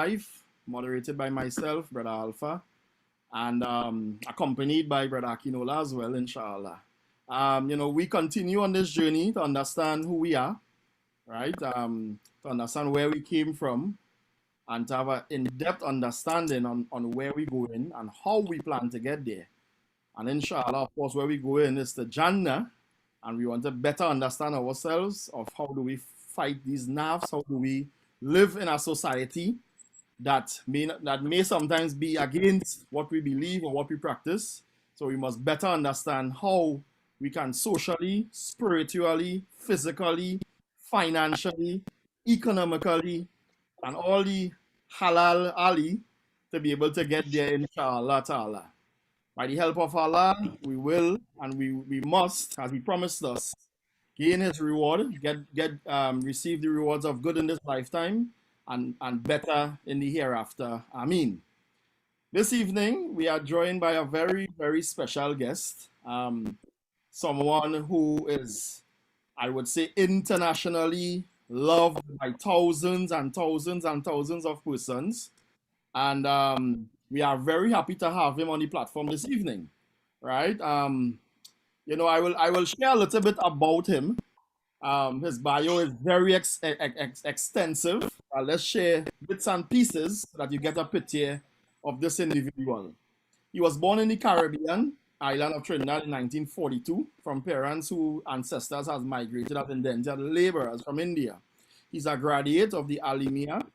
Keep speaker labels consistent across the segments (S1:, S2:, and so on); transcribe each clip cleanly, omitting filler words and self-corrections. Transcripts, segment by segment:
S1: Life, moderated by myself, Brother Alpha, and accompanied by Brother Akinola as well, inshallah. We continue on this journey to understand who we are, right? To understand where we came from, and to have an in-depth understanding on where we're going and how we plan to get there. And inshallah, of course, where we go in is the Jannah, and we want to better understand ourselves of how do we fight these nerves, how do we live in a society that may sometimes be against what we believe or what we practice. So we must better understand how we can socially, spiritually, physically, financially, economically, and all the halal ali to be able to get there, inshallah ta'ala. By the help of Allah, we will and we must, as He promised us, gain His reward, receive the rewards of good in this lifetime and better in the hereafter. Ameen. This evening, we are joined by a very, very special guest, someone who is, I would say, internationally loved by thousands and thousands and thousands of persons. And we are very happy to have him on the platform this evening, right? I will share a little bit about him. His bio is very extensive. Let's share bits and pieces so that you get a picture of this individual. He was born in the Caribbean island of Trinidad in 1942 from parents whose ancestors has migrated as indentured laborers from India. He's a graduate of the Alimia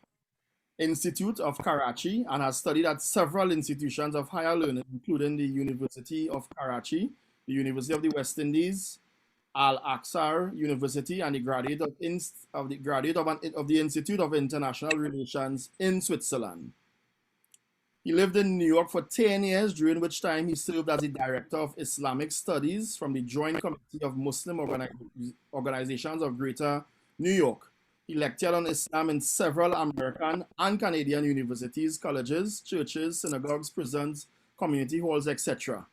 S1: Institute of Karachi and has studied at several institutions of higher learning, including the University of Karachi, the University of the West Indies, Al-Aqsa University, and the graduate of the Institute of International Relations in Switzerland. He lived in New York for 10 years, during which time he served as the Director of Islamic Studies from the Joint Committee of Muslim Organizations of Greater New York. He lectured on Islam in several American and Canadian universities, colleges, churches, synagogues, prisons, community halls, etc.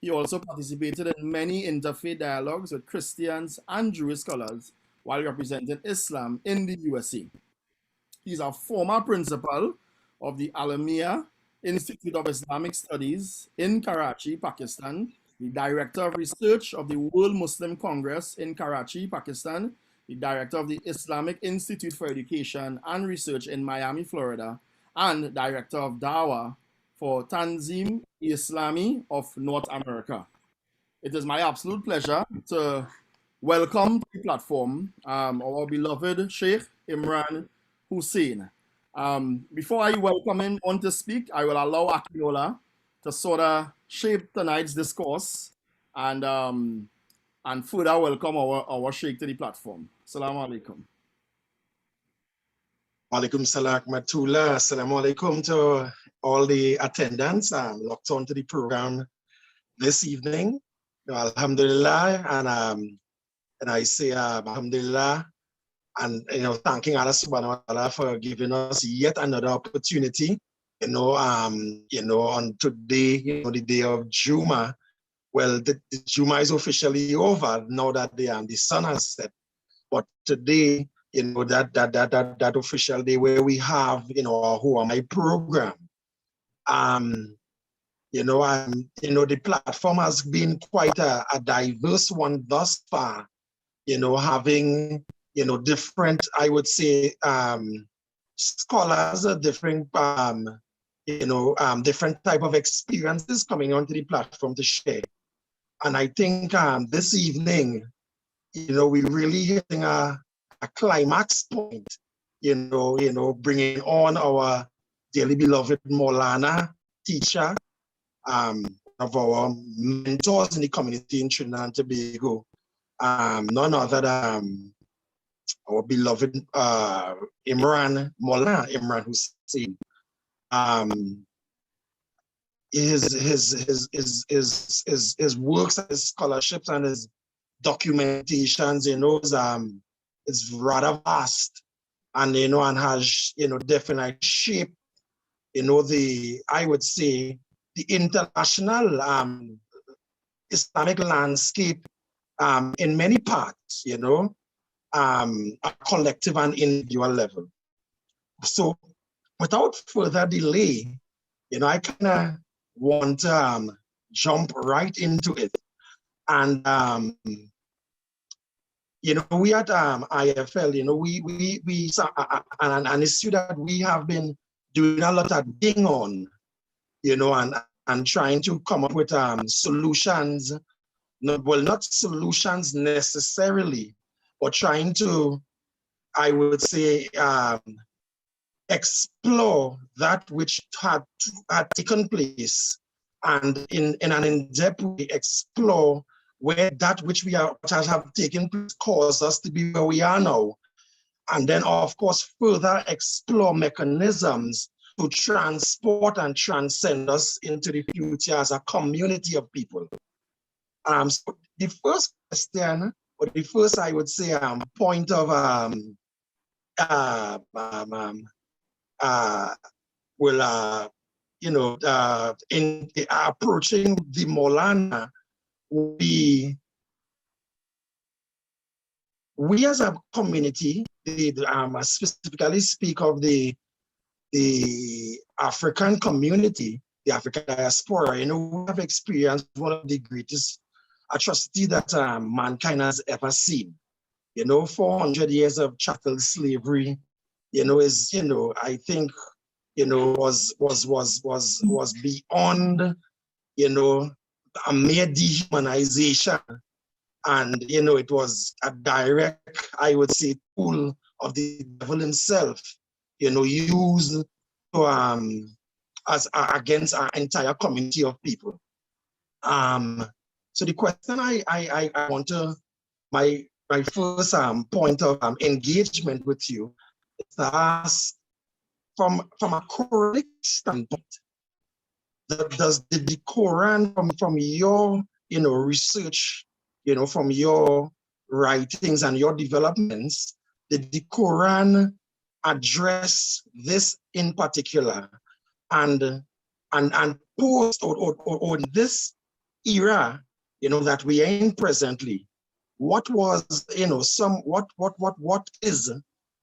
S1: He also participated in many interfaith dialogues with Christians and Jewish scholars while representing Islam in the USA. He's a former principal of the Alamia Institute of Islamic Studies in Karachi, Pakistan, the Director of Research of the World Muslim Congress in Karachi, Pakistan, the Director of the Islamic Institute for Education and Research in Miami, Florida, and Director of Dawah for Tanzim Islami of North America. It is my absolute pleasure to welcome to the platform our beloved Sheikh Imran Hosein. Before I welcome him on to speak, I will allow Akinola to sort of shape tonight's discourse and further welcome our Sheikh to the platform. Assalamu alaikum.
S2: Alaikum salam matullah. Assalamu alaikum to all the attendants locked on to the program this evening. Alhamdulillah, and I say alhamdulillah, and thanking Allah subhanahu wa ta'ala for giving us yet another opportunity. On today, the day of Juma. Well, the Juma is officially over now that the sun has set. But today, that official day where we have, our Who Am I program. The platform has been quite a diverse one thus far, having, different, I would say, scholars, different, different type of experiences coming onto the platform to share. And I think this evening, we're really hitting a climax point, bringing on our dearly beloved Maulana, teacher, of our mentors in the community in Trinidad and Tobago, none other than our beloved Imran Hosein. His works, his scholarships, and his documentations, is rather vast, and and has definitely shaped, I would say, the international Islamic landscape in many parts, a collective and individual level. So without further delay, I kind of want to jump right into it. And we at IFL, we an issue that we have been doing a lot of digging on, and trying to come up with solutions. No, well, not solutions necessarily, but trying to, I would say, explore that which had taken place, and in an in-depth way explore where that which have taken place caused us to be where we are now. And then, of course, further explore mechanisms to transport and transcend us into the future as a community of people. So the first question, or the first, I would say, point of will in approaching the Maulana, we as a community, specifically speak of the African community, the African diaspora, we have experienced one of the greatest atrocity that mankind has ever seen. 400 years of chattel slavery, is, I think, was beyond, a mere dehumanization. And, it was a direct, I would say, tool of the devil himself, used to, against our entire community of people. So the question I want to, my first point of engagement with you is to ask, from a Quranic standpoint, does the Quran, from your research, from your writings and your developments, did the Quran address this in particular, and post or in this era, that we are in presently? What was, what is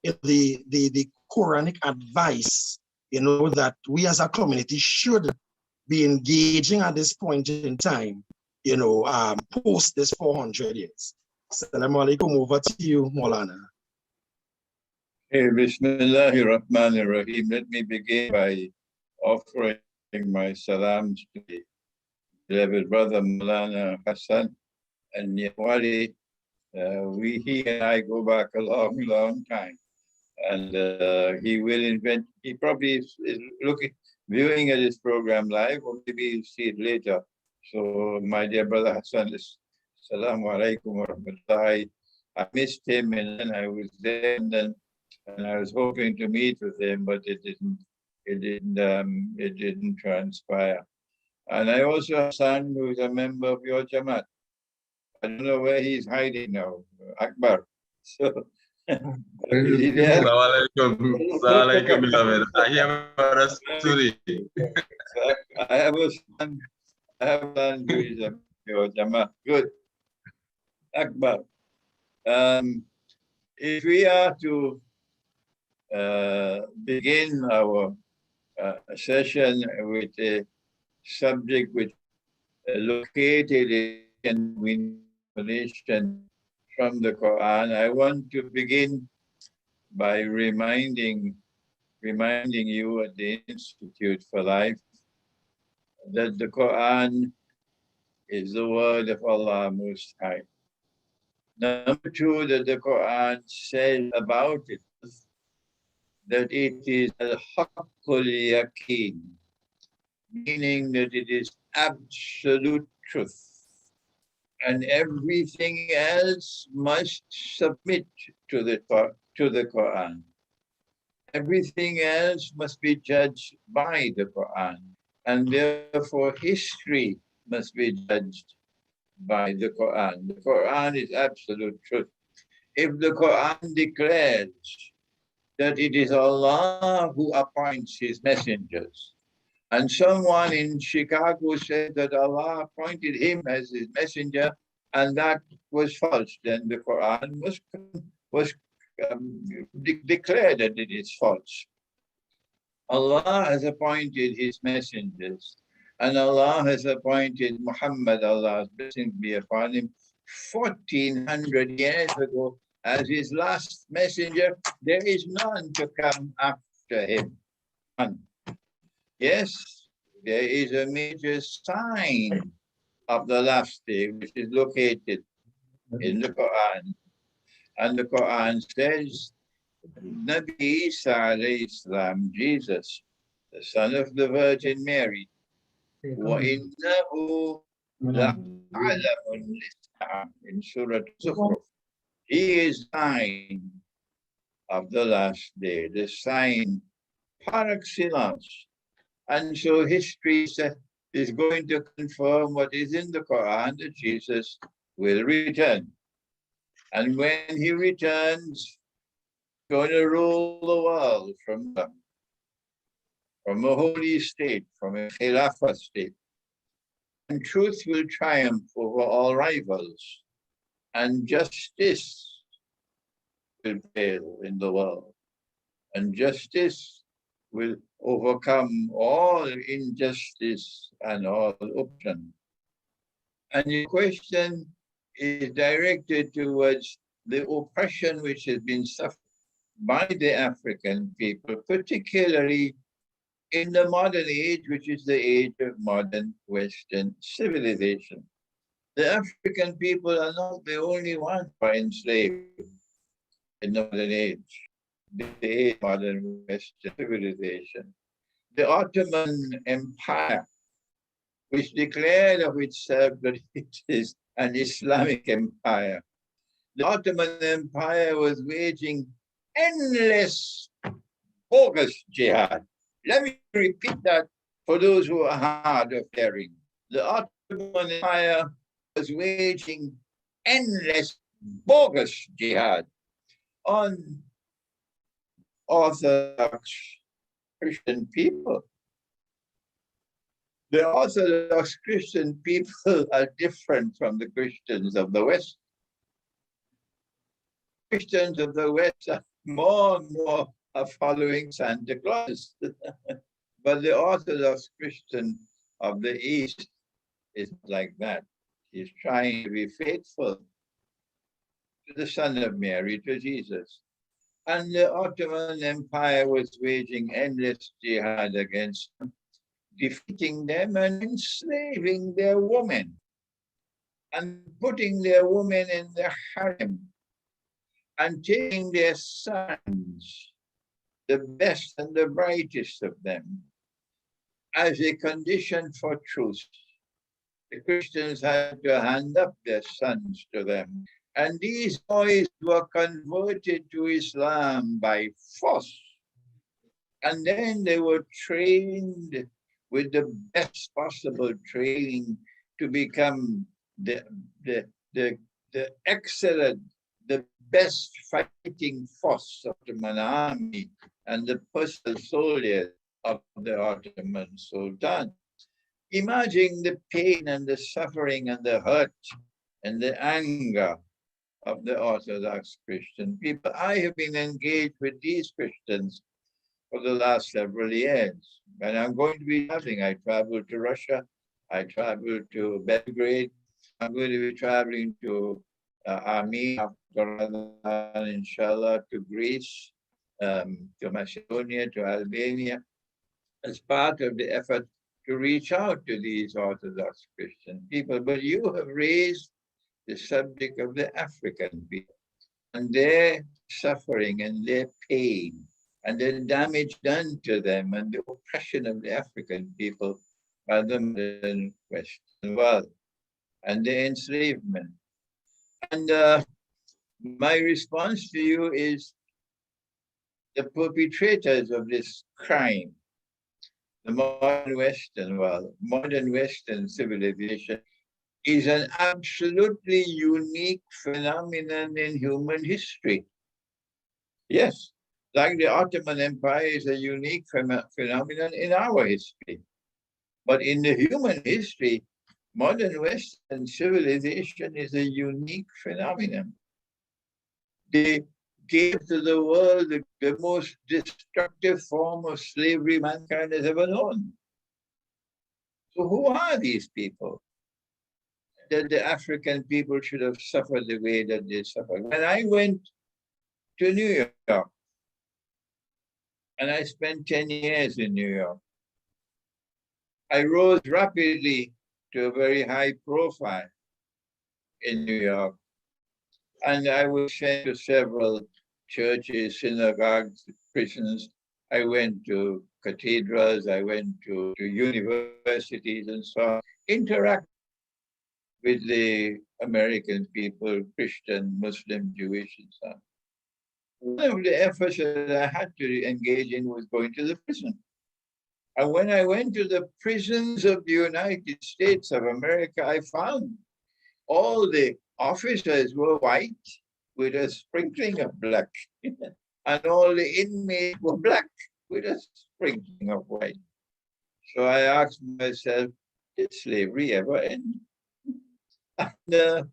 S2: the Quranic advice, that we as a community should be engaging at this point in time, post this 400 years? Assalamu alaikum, over to you, Maulana.
S3: Hey, Bismillahirrahmanirrahim. Let me begin by offering my salams to the beloved brother Maulana Hassan and Yawali. He and I go back a long, long time. And he probably is viewing at this program live, or maybe he'll see it later. So my dear brother Hassan, Assalamu alaikum wa rahmatullahi. I missed him, and then I was there, and I was hoping to meet with him, but it didn't transpire. And I also have a son who is a member of your Jamaat. I don't know where he's hiding now, Akbar. So,
S4: Assalamualaikum, beloved. I
S3: have a son who is a your Jamaat. Good. Akbar. If we are to begin our session with a subject which located in information from the Quran, I want to begin by reminding you at the Institute for Life that the Quran is the word of Allah Most High. Number two, that the Quran says about it that it is al-haqqul yaqeen, meaning that it is absolute truth. And everything else must submit to the Quran. Everything else must be judged by the Quran. And therefore history must be judged by the Quran. The Quran is absolute truth. If the Quran declares that it is Allah who appoints his messengers, and someone in Chicago said that Allah appointed him as his messenger, and that was false, then the Quran was declared that it is false. Allah has appointed his messengers, and Allah has appointed Muhammad, Allah's blessing be upon him, 1400 years ago as his last messenger. There is none to come after him. None. Yes, there is a major sign of the last day, which is located in the Quran. And the Quran says, Nabi Isa alayhi salam, Jesus, the son of the Virgin Mary, وَإِنَّهُ لَعَلَمٌ لِلسَّاعَةِ in Surah Zukhruf. He is sign of the last day, the sign par excellence. And so history is going to confirm what is in the Quran, that Jesus will return. And when he returns, he's going to rule the world from a holy state, from a Khilafah state. And truth will triumph over all rivals, and justice will prevail in the world. And justice will overcome all injustice and all oppression. And the question is directed towards the oppression which has been suffered by the African people, particularly in the modern age, which is the age of modern Western civilization. The African people are not the only ones who are enslaved in the modern age, the age of modern Western civilization. The Ottoman Empire, which declared of itself that it is an Islamic empire. The Ottoman Empire was waging endless bogus jihad. Let me repeat that for those who are hard of hearing. The Ottoman Empire was waging endless bogus jihad on Orthodox Christian people. The Orthodox Christian people are different from the Christians of the West. Christians of the West are more and more following Santa Claus. But the Orthodox Christian of the East is like that. He's trying to be faithful to the Son of Mary, to Jesus. And the Ottoman Empire was waging endless jihad against them, defeating them and enslaving their women and putting their women in the harem and taking their sons, the best and the brightest of them, as a condition for truce. The Christians had to hand up their sons to them. And these boys were converted to Islam by force. And then they were trained with the best possible training to become the excellent, the best fighting force of the Ottoman army and the personal soldiers of the Ottoman Sultan. Imagine the pain and the suffering and the hurt and the anger of the Orthodox Christian people. I have been engaged with these Christians for the last several years, and I'm going to be traveling. I traveled to Russia, I traveled to Belgrade, I'm going to be traveling to Armenia, inshallah, to Greece, to Macedonia, to Albania, as part of the effort to reach out to these Orthodox Christian people. But you have raised the subject of the African people and their suffering and their pain and the damage done to them and the oppression of the African people by the modern Western world and the enslavement. And my response to you is the perpetrators of this crime, the modern Western world, modern Western civilization, is an absolutely unique phenomenon in human history. Yes, like the Ottoman Empire is a unique phenomenon in our history. But in the human history, modern Western civilization is a unique phenomenon. The gave to the world the most destructive form of slavery mankind has ever known. So who are these people that the African people should have suffered the way that they suffered? When I went to New York, and I spent 10 years in New York, I rose rapidly to a very high profile in New York. And I was sent to several churches, synagogues, prisons. I went to cathedrals, I went to universities and so on, interact with the American people, Christian, Muslim, Jewish, and so on. One of the efforts that I had to engage in was going to the prison. And when I went to the prisons of the United States of America, I found all the officers were white with a sprinkling of black, and all the inmates were black with a sprinkling of white. So I asked myself, did slavery ever end? And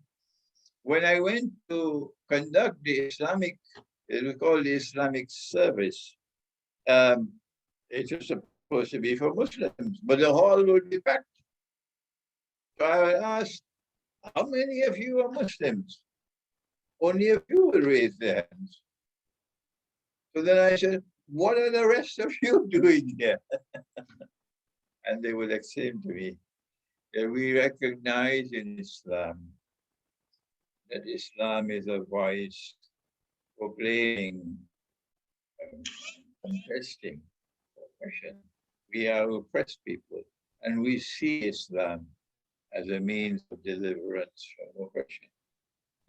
S3: when I went to conduct the Islamic, it was called the Islamic service, it was supposed to be for Muslims, but the hall would be packed. So I asked, how many of you are Muslims? Only a few will raise their hands. So then I said, what are the rest of you doing here? And they would explain to me that we recognize in Islam that Islam is a voice proclaiming, contesting oppression. We are oppressed people, and we see Islam as a means of deliverance from oppression.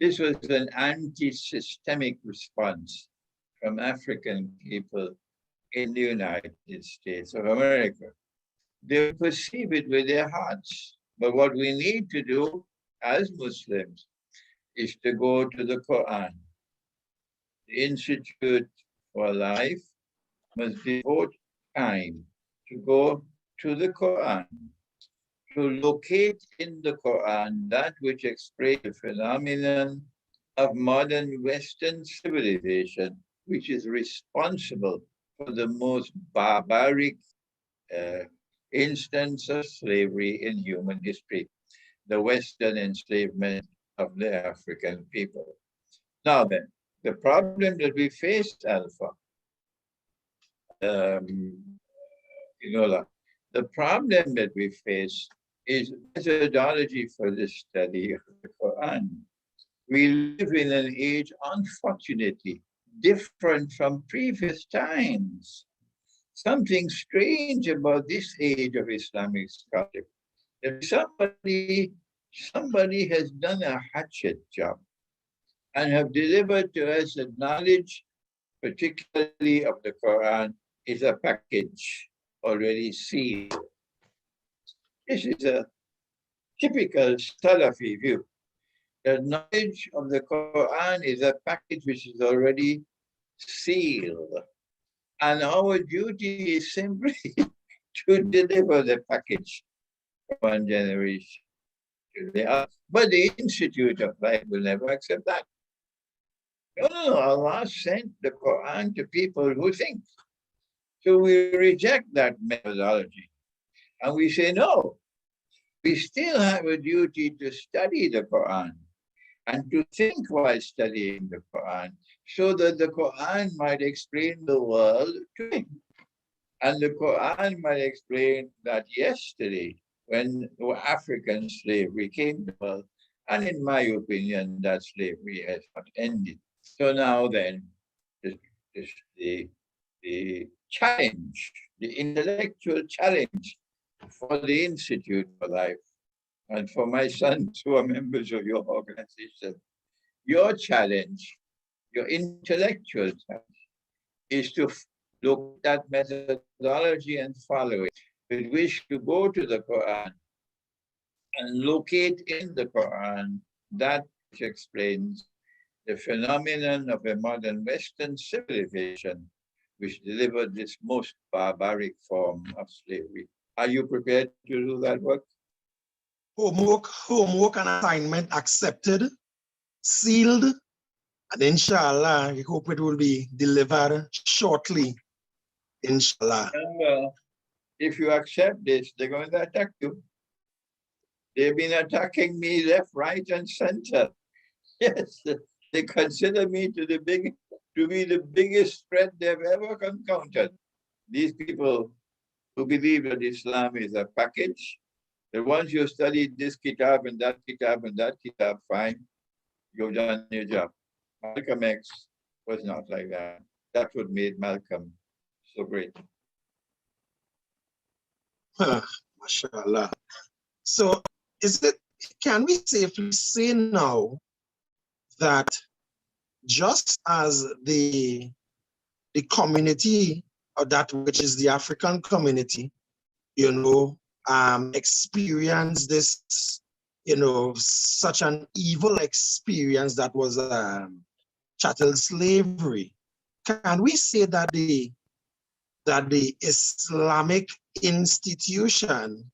S3: This was an anti-systemic response from African people in the United States of America. They perceive it with their hearts. But what we need to do as Muslims is to go to the Quran. The Institute for Life must devote time to go to the Quran, to locate in the Quran that which explains the phenomenon of modern Western civilization, which is responsible for the most barbaric instance of slavery in human history, the Western enslavement of the African people. Now then, the problem that we face, Alpha, the problem that we face is methodology for the study of the Quran. We live in an age, unfortunately, different from previous times. Something strange about this age of Islamic scholarship. If somebody has done a hatchet job and have delivered to us a knowledge, particularly of the Quran, is a package already sealed. This is a typical Salafi view. The knowledge of the Quran is a package which is already sealed. And our duty is simply to deliver the package from one generation to the other. But the Institute of Life will never accept that. No, Allah sent the Quran to people who think. So we reject that methodology. And we say, no, we still have a duty to study the Quran and to think while studying the Quran, so that the Quran might explain the world to him. And the Quran might explain that yesterday, when African slavery came to the world, and in my opinion, that slavery has not ended. So now then, the challenge, the intellectual challenge for the Institute for Life and for my sons who are members of your organization, your challenge, your intellectual challenge, is to look at that methodology and follow it. We wish to go to the Quran and locate in the Quran that which explains the phenomenon of a modern Western civilization which delivered this most barbaric form of slavery. Are you prepared to do that work?
S2: Homework and assignment accepted, sealed, And inshallah, we hope it will be delivered shortly. Inshallah.
S3: And if you accept this, they're going to attack you. They've been attacking me left, right, and center. Yes, they consider me to be the biggest threat they've ever encountered. These people who believe that Islam is a package, that once you study this kitab and that kitab and that kitab, fine, you've done your job. Malcolm X was not like that. That's what made Malcolm so great.
S2: MashaAllah. So can we safely say now that just as the community, or that which is the African community, experienced this, such an evil experience that was chattel slavery, can we say that the Islamic institution,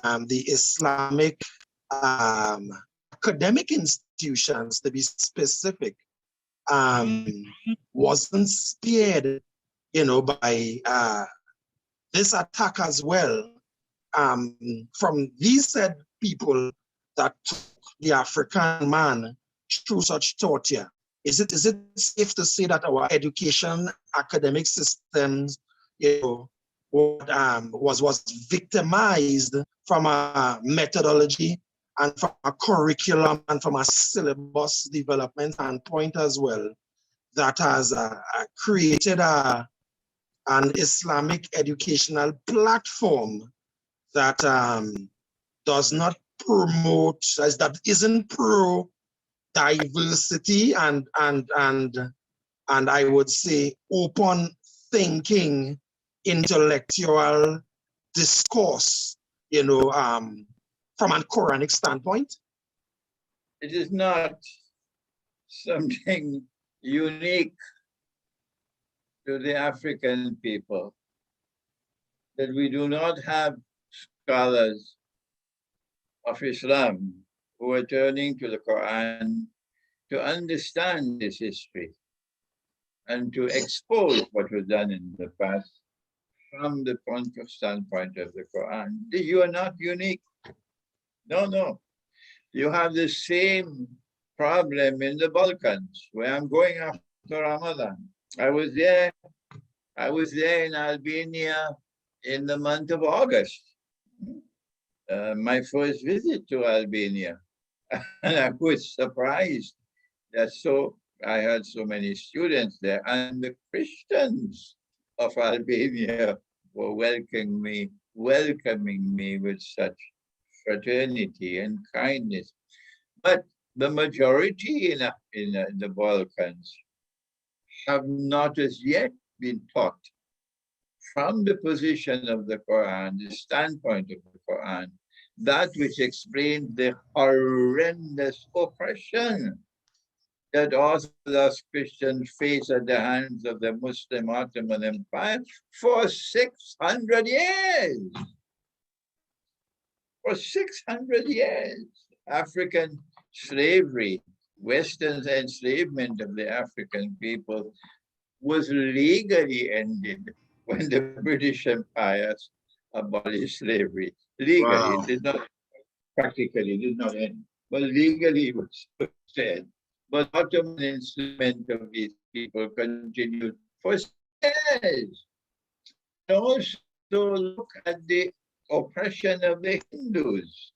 S2: the Islamic academic institutions, to be specific, wasn't spared, by this attack as well, from these said people that took the African man through such torture? Is it safe to say that our education academic systems, was victimized from a methodology and from a curriculum and from a syllabus development standpoint as well, that has created an Islamic educational platform that does not promote, that isn't pro diversity and I would say open thinking, intellectual discourse, from a Quranic standpoint?
S3: It is not something unique to the African people that we do not have scholars of Islam who are turning to the Quran to understand this history and to expose what was done in the past from the standpoint of the Quran. You are not unique. No. You have the same problem in the Balkans, where I'm going after Ramadan. I was there in Albania in the month of August. My first visit to Albania. And I was surprised that I had so many students there, and the Christians of Albania were welcoming me with such fraternity and kindness. But the majority in the Balkans have not as yet been taught from the position of the Quran, the standpoint of the Quran, that which explains the horrendous oppression that Orthodox Christians face at the hands of the Muslim Ottoman Empire for 600 years. For 600 years, African slavery, Western enslavement of the African people was legally ended when the British Empire abolished slavery. Legally, It did not, practically, it did not end, but legally it was said. But Ottoman enslavement of these people continued for years. And also look at the oppression of the Hindus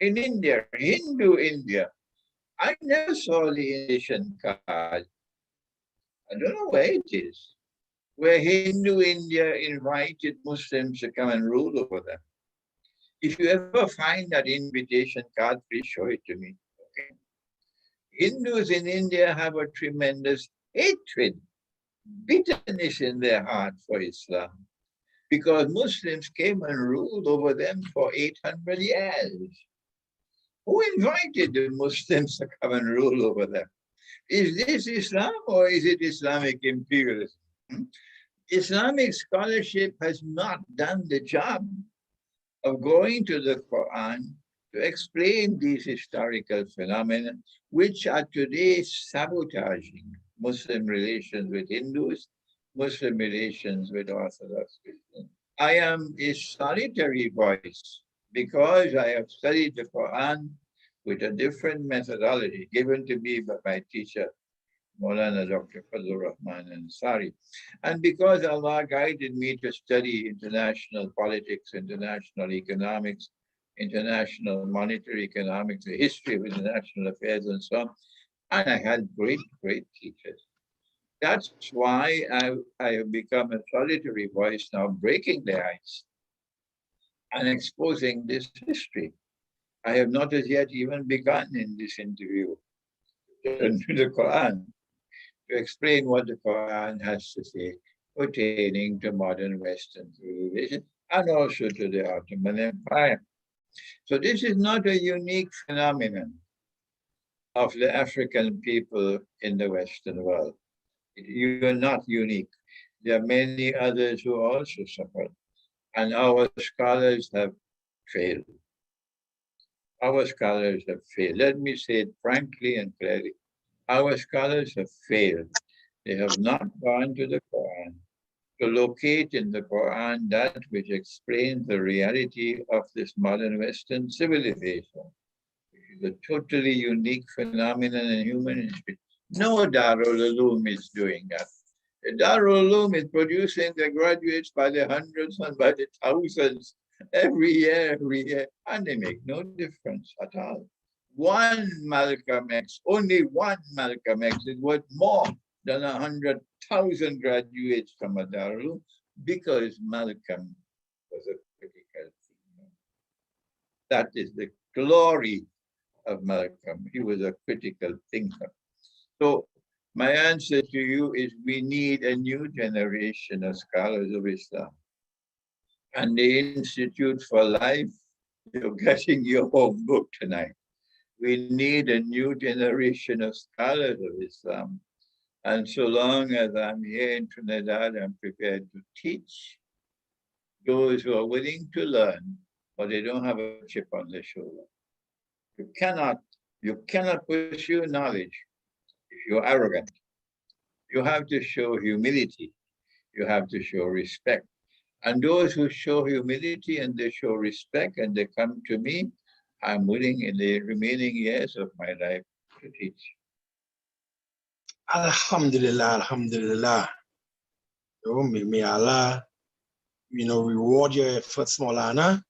S3: in India, Hindu India. I never saw the invitation card. I don't know where it is, where Hindu India invited Muslims to come and rule over them. If you ever find that invitation card, please show it to me. Okay. Hindus in India have a tremendous hatred, bitterness in their heart for Islam, because Muslims came and ruled over them for 800 years. Who invited the Muslims to come and rule over them? Is this Islam or is it Islamic imperialism? Islamic scholarship has not done the job of going to the Quran to explain these historical phenomena, which are today sabotaging Muslim relations with Hindus, Muslim relations with Orthodox Christians. I am a solitary voice because I have studied the Quran with a different methodology given to me by my teacher, Maulana Dr. Fazlur Rahman Ansari. And because Allah guided me to study international politics, international economics, international monetary economics, the history of international affairs, and so on, and I had great, great teachers. That's why I have become a solitary voice now, breaking the ice and exposing this history. I have not as yet even begun in this interview to the Quran to explain what the Quran has to say pertaining to modern Western civilization and also to the Ottoman Empire. So this is not a unique phenomenon of the African people in the Western world. You are not unique. There are many others who also suffered, and our scholars have failed. Our scholars have failed. Let me say it frankly and clearly. Our scholars have failed. They have not gone to the Quran to locate in the Quran that which explains the reality of this modern Western civilization, which is a totally unique phenomenon in human history. No Darul Uloom is doing that. The Darul Uloom is producing the graduates by the hundreds and by the thousands every year, and they make no difference at all. One Malcolm X, only one Malcolm X is worth more than 100,000 graduates from a Darul Uloom because Malcolm was a critical thinker. That is the glory of Malcolm. He was a critical thinker. So my answer to you is we need a new generation of scholars of Islam. And the Institute for Life, you're getting your own book tonight. We need a new generation of scholars of Islam. And so long as I'm here in Trinidad, I'm prepared to teach those who are willing to learn, but they don't have a chip on their shoulder. You cannot pursue knowledge if you're arrogant. You have to show humility. You have to show respect. And those who show humility and they show respect and they come to me, I'm willing in the remaining years of my life to teach.
S2: Alhamdulillah, alhamdulillah. May Allah, reward your efforts, Maulana,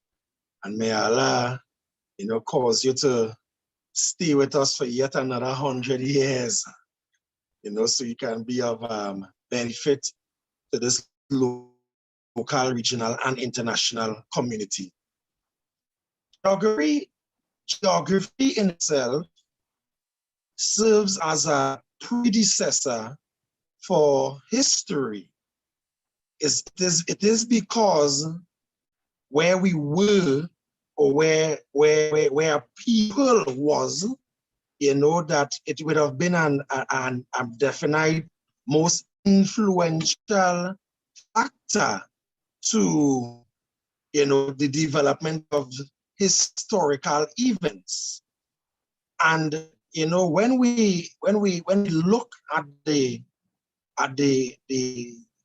S2: and may Allah, cause you to stay with us for yet another 100 years, so you can be of benefit to this local, regional, and international community. Geography in itself serves as a predecessor for history. It is because where we were or where people was, that it would have been a definite most influential factor to the development of historical events. And when we look at the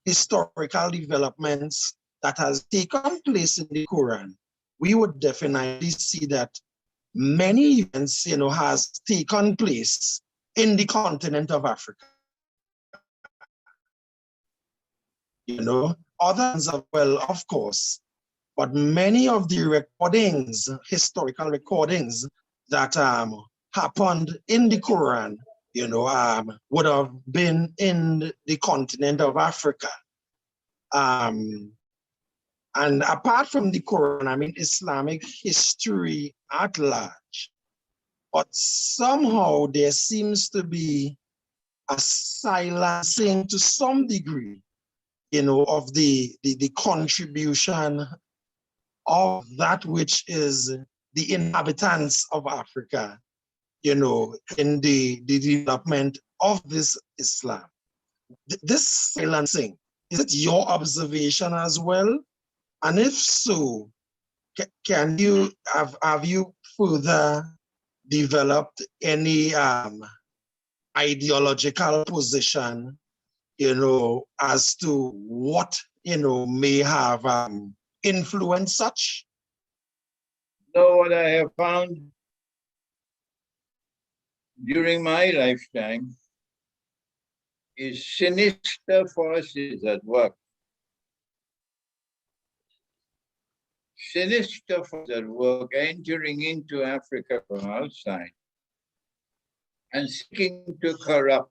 S2: historical developments that has taken place in the Quran, we would definitely see that many events has taken place in the continent of Africa. Others as well, of course, but many of the recordings, historical recordings that happened in the Quran, would have been in the continent of Africa. And apart from the Quran, Islamic history at large. But somehow there seems to be a silencing to some degree, of the contribution of that which is the inhabitants of Africa, in the development of this Islam. This silencing, is it your observation as well? And if so, have you further developed any ideological position, as to what, may have influenced such?
S3: No, what I have found during my lifetime is sinister forces at work. Sinister forces at work entering into Africa from outside and seeking to corrupt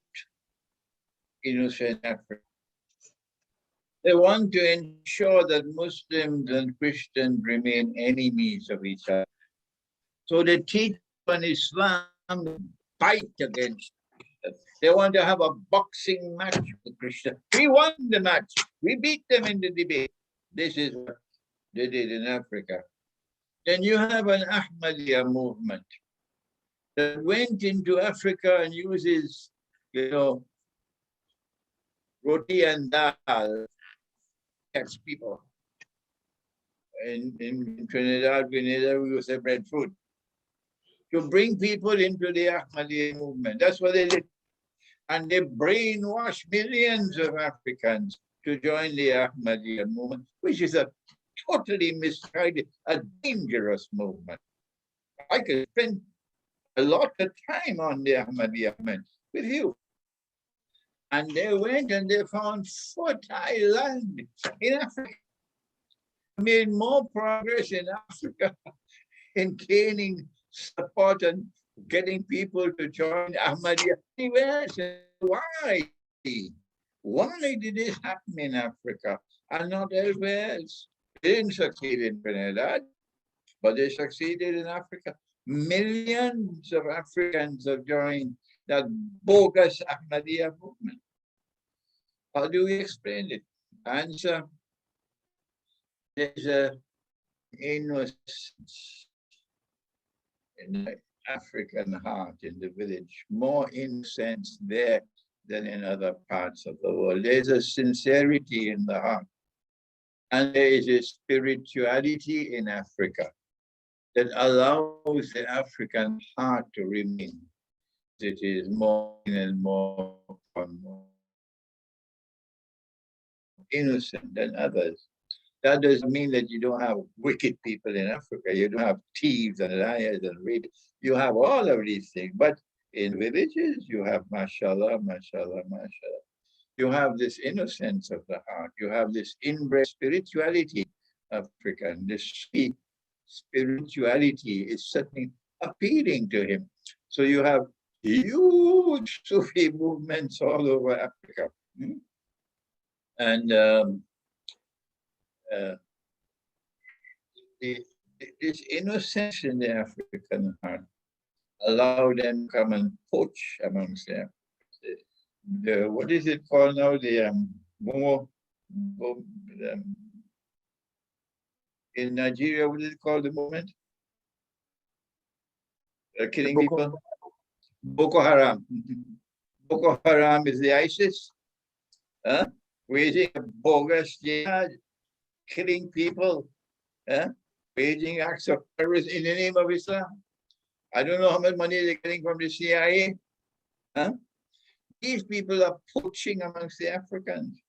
S3: innocent Africa. They want to ensure that Muslims and Christians remain enemies of each other. So they teach on Islam, fight against it. They want to have a boxing match with the Christians. We won the match. We beat them in the debate. This is what they did in Africa. Then you have an Ahmadiyya movement that went into Africa and uses, roti and dal as people. In Trinidad, we use a breadfruit to bring people into the Ahmadiyya movement. That's what they did. And they brainwashed millions of Africans to join the Ahmadiyya movement, which is a totally misguided, a dangerous movement. I could spend a lot of time on the Ahmadiyya movement with you. And they went and they found fertile land in Africa. Made more progress in Africa in gaining support and getting people to join Ahmadiyya. Why? Why did this happen in Africa and not elsewhere else? They didn't succeed in Trinidad, but they succeeded in Africa. Millions of Africans have joined that bogus Ahmadiyya movement. How do we explain it? Answer: there's an innocence in the African heart, in the village, more innocence there than in other parts of the world. There's a sincerity in the heart. And there is a spirituality in Africa that allows the African heart to remain. It is more and more innocent than others. That doesn't mean that you don't have wicked people in Africa. You don't have thieves and liars and rapists. You have all of these things. But in villages, you have mashallah, mashallah, mashallah. You have this innocence of the heart. You have this inbred spirituality of Africa. And this spirituality is certainly appealing to him. So you have huge Sufi movements all over Africa. And this innocence in the African heart allowed them to come and poach amongst them. What is it called now? In Nigeria, what is it called, the movement? Killing people? Boko Haram. Boko Haram is the ISIS, waging a bogus jihad, killing people, waging acts of terrorism in the name of Islam. I don't know how much money they're getting from the CIA. These people are poaching amongst the Africans.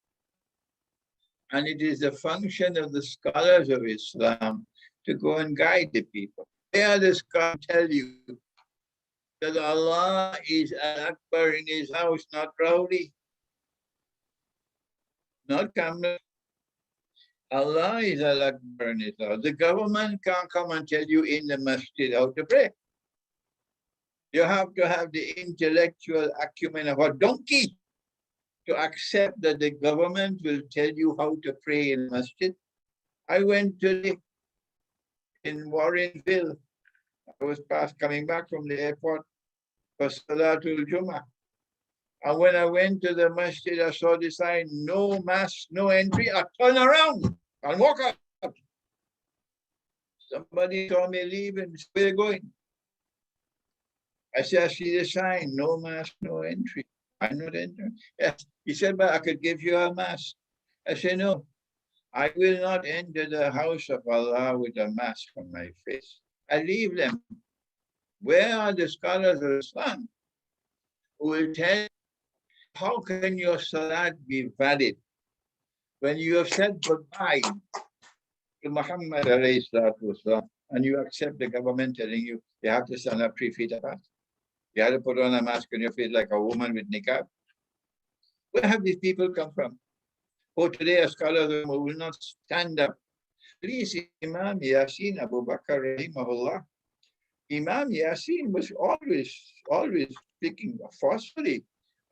S3: And it is the function of the scholars of Islam to go and guide the people. They are the scholars who tell you that Allah is Al-Akbar in his house, not Rowdy, not Kamil. Allah is Al-Akbar in his house. The government can't come and tell you in the masjid how to pray. You have to have the intellectual acumen of a donkey to accept that the government will tell you how to pray in masjid. I went to in Warrenville. I was coming back from the airport for Salatul Jummah. And when I went to the masjid, I saw the sign, no mass, no entry. I turned around and walk out. Somebody saw me leaving. Where are you going? I said, I see the sign, no mask, no entry. I'm not entering. Yes. He said, but I could give you a mask. I said, no, I will not enter the house of Allah with a mask on my face. I leave them. Where are the scholars of Islam who will tell how can your salat be valid when you have said goodbye to Muhammad والسلام, and you accept the government telling you you have to stand up 3 feet apart. You have to put on a mask on your face like a woman with niqab. Where have these people come from? Oh, today a scholar will not stand up. Please, Imam Yasin Abu Bakr rahimahullah. Imam Yasin was always speaking forcefully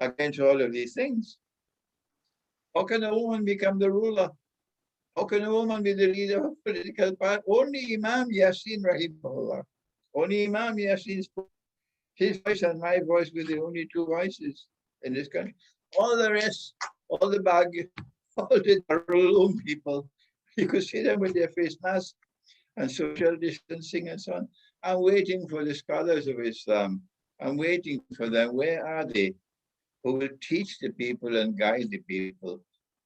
S3: against all of these things. How can a woman become the ruler? How can a woman be the leader of a political party? Only Imam Yasin rahimahullah. Only Imam Yasin spoke. His voice and my voice were the only two voices in this country. All the rest, all the Bagh, all the Darul people, you could see them with their face masks and social distancing and so on. I'm waiting for the scholars of Islam. I'm waiting for them. Where are they? Who will teach the people and guide the people,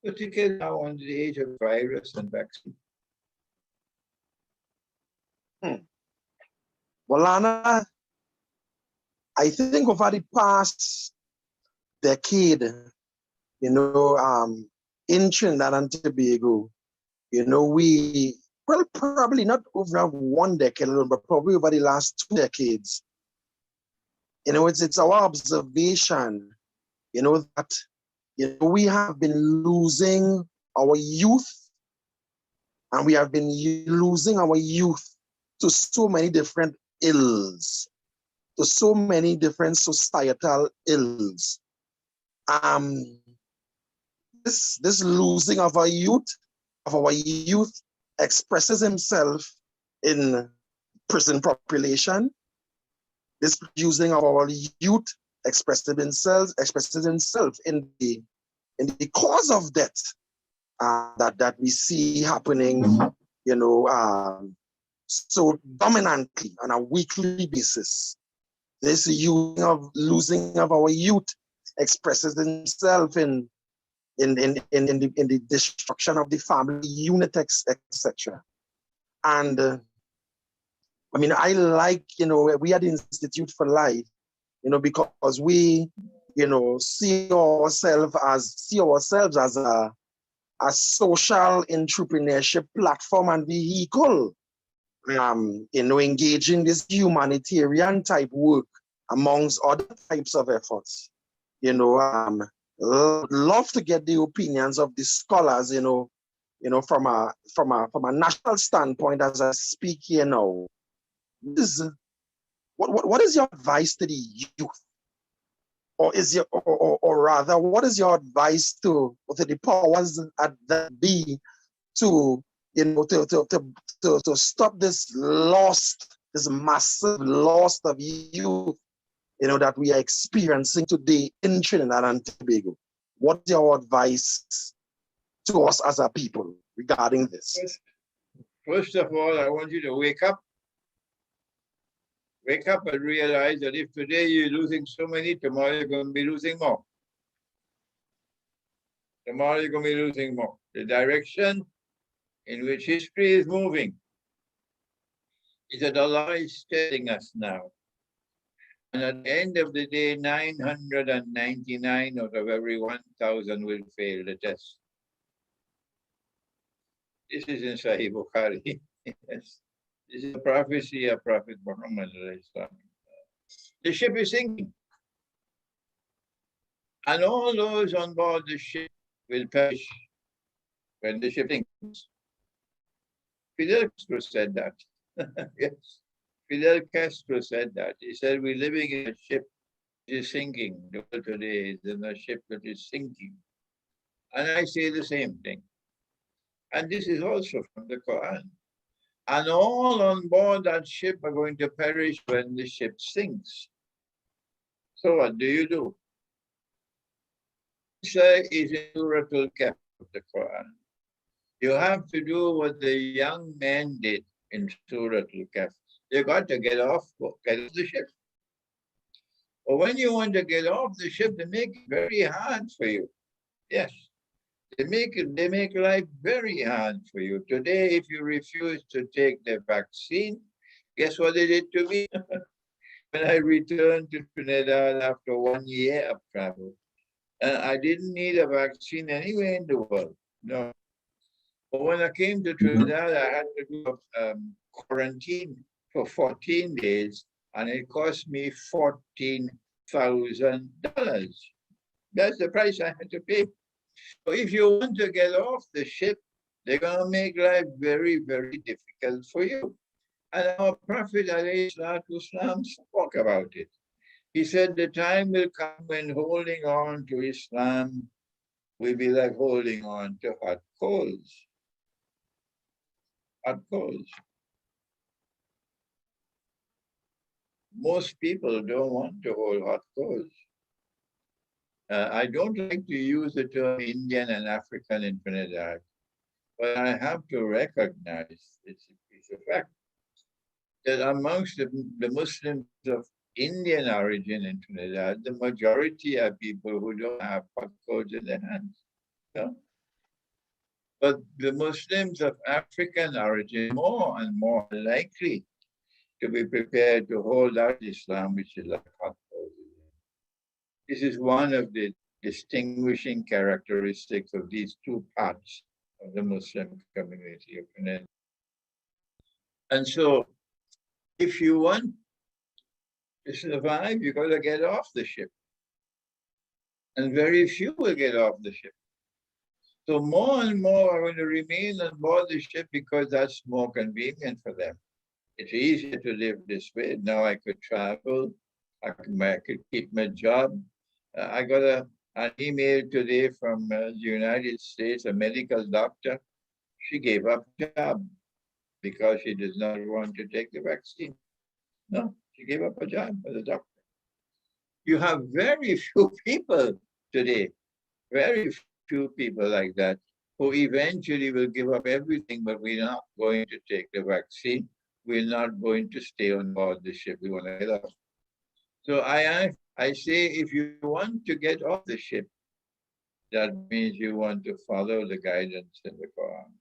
S3: particularly now on the age of virus and vaccine.
S2: Maulana, I think over the past decade, in Trinidad and Tobago, we, well, probably not over one decade alone, but probably over the last 2 decades, it's our observation, that, we have been losing our youth, and we have been losing our youth to so many different ills, to so many different societal ills. This losing of our youth expresses himself in prison population. This using of our youth expresses himself in the cause of death that we see happening, so dominantly on a weekly basis. This losing of our youth expresses itself in the destruction of the family unit, etc. And I like, we at the Institute for Life, because we, see ourselves as a social entrepreneurship platform and vehicle, engaging this humanitarian type work amongst other types of efforts. Love to get the opinions of the scholars, from a national standpoint as I speak here now. What is your advice to the youth? Or rather, what is your advice to the powers that be to stop this massive loss of youth, that we are experiencing today in Trinidad and Tobago? What's your advice to us as a people regarding this?
S3: First of all, I want you to wake up. Wake up and realize that if today you're losing so many, tomorrow you're going to be losing more. Tomorrow you're going to be losing more. The direction in which history is moving is that Allah is telling us now. And at the end of the day, 999 out of every 1,000 will fail the test. This is in Sahih Bukhari. Yes. This is a prophecy of Prophet Muhammad. The ship is sinking. And all those on board the ship will perish when the ship sinks. Fidel Castro said that. Yes. Fidel Castro said that. He said, we're living in a ship that is sinking. The world today is in a ship that is sinking. And I say the same thing. And this is also from the Quran. And all on board that ship are going to perish when the ship sinks. So what do you do? This is in Surah Al-Kahf of the Quran. You have to do what the young men did in Surah Al-Kahf. You got to get off the ship. But when you want to get off the ship, they make it very hard for you. Yes. They make life very hard for you. Today, if you refuse to take the vaccine, guess what they did to me? when I returned to Trinidad after 1 year of travel, I didn't need a vaccine anywhere in the world. No. But when I came to Trinidad, I had to do quarantine for 14 days, and it cost me $14,000. That's the price I had to pay. So if you want to get off the ship, they're going to make life very, very difficult for you. And our Prophet ﷺ spoke about it. He said, the time will come when holding on to Islam will be like holding on to hot coals. Hot coals. Most people don't want to hold hot coals. I don't like to use the term Indian and African in Trinidad, but I have to recognize, it's a fact, that amongst the Muslims of Indian origin in Trinidad, the majority are people who don't have hot coals in their hands. No? But the Muslims of African origin more and more likely to be prepared to hold out Islam, which is like hot coals. This is one of the distinguishing characteristics of these two parts of the Muslim community of Trinidad. And so, if you want to survive, you got to get off the ship. And very few will get off the ship. So more and more are going to remain on board the ship because that's more convenient for them. It's easier to live this way. Now I could travel. I could keep my job. I got an email today from the United States, a medical doctor. She gave up her job because she does not want to take the vaccine. No, she gave up her job as a doctor. You have very few people today, very few people like that, who eventually will give up everything, but we're not going to take the vaccine. We're not going to stay on board the ship. We want to get off. So I say, if you want to get off the ship, that means you want to follow the guidance in the Quran.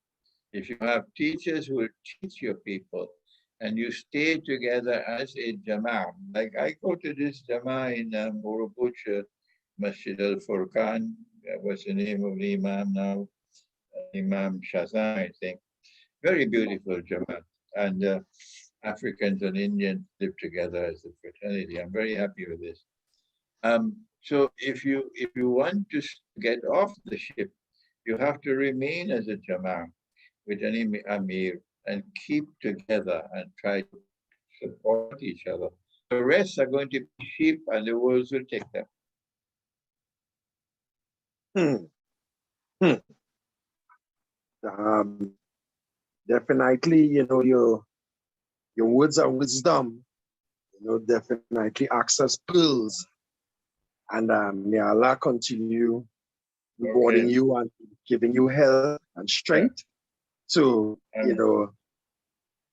S3: If you have teachers who will teach your people, and you stay together as a jama'ah, like I go to this jama'ah in Murubucha, Masjid al-Furqan, what's the name of the Imam now? Imam Shazan, I think. Very beautiful jama'ah. And Africans and Indians live together as a fraternity. I'm very happy with this. So if you want to get off the ship, you have to remain as a jama'ah with an amir and keep together and try to support each other. The rest are going to be sheep and the wolves will take them.
S2: Definitely, your words are wisdom, definitely acts as pearls. And may Allah continue rewarding you and giving you health and strength to,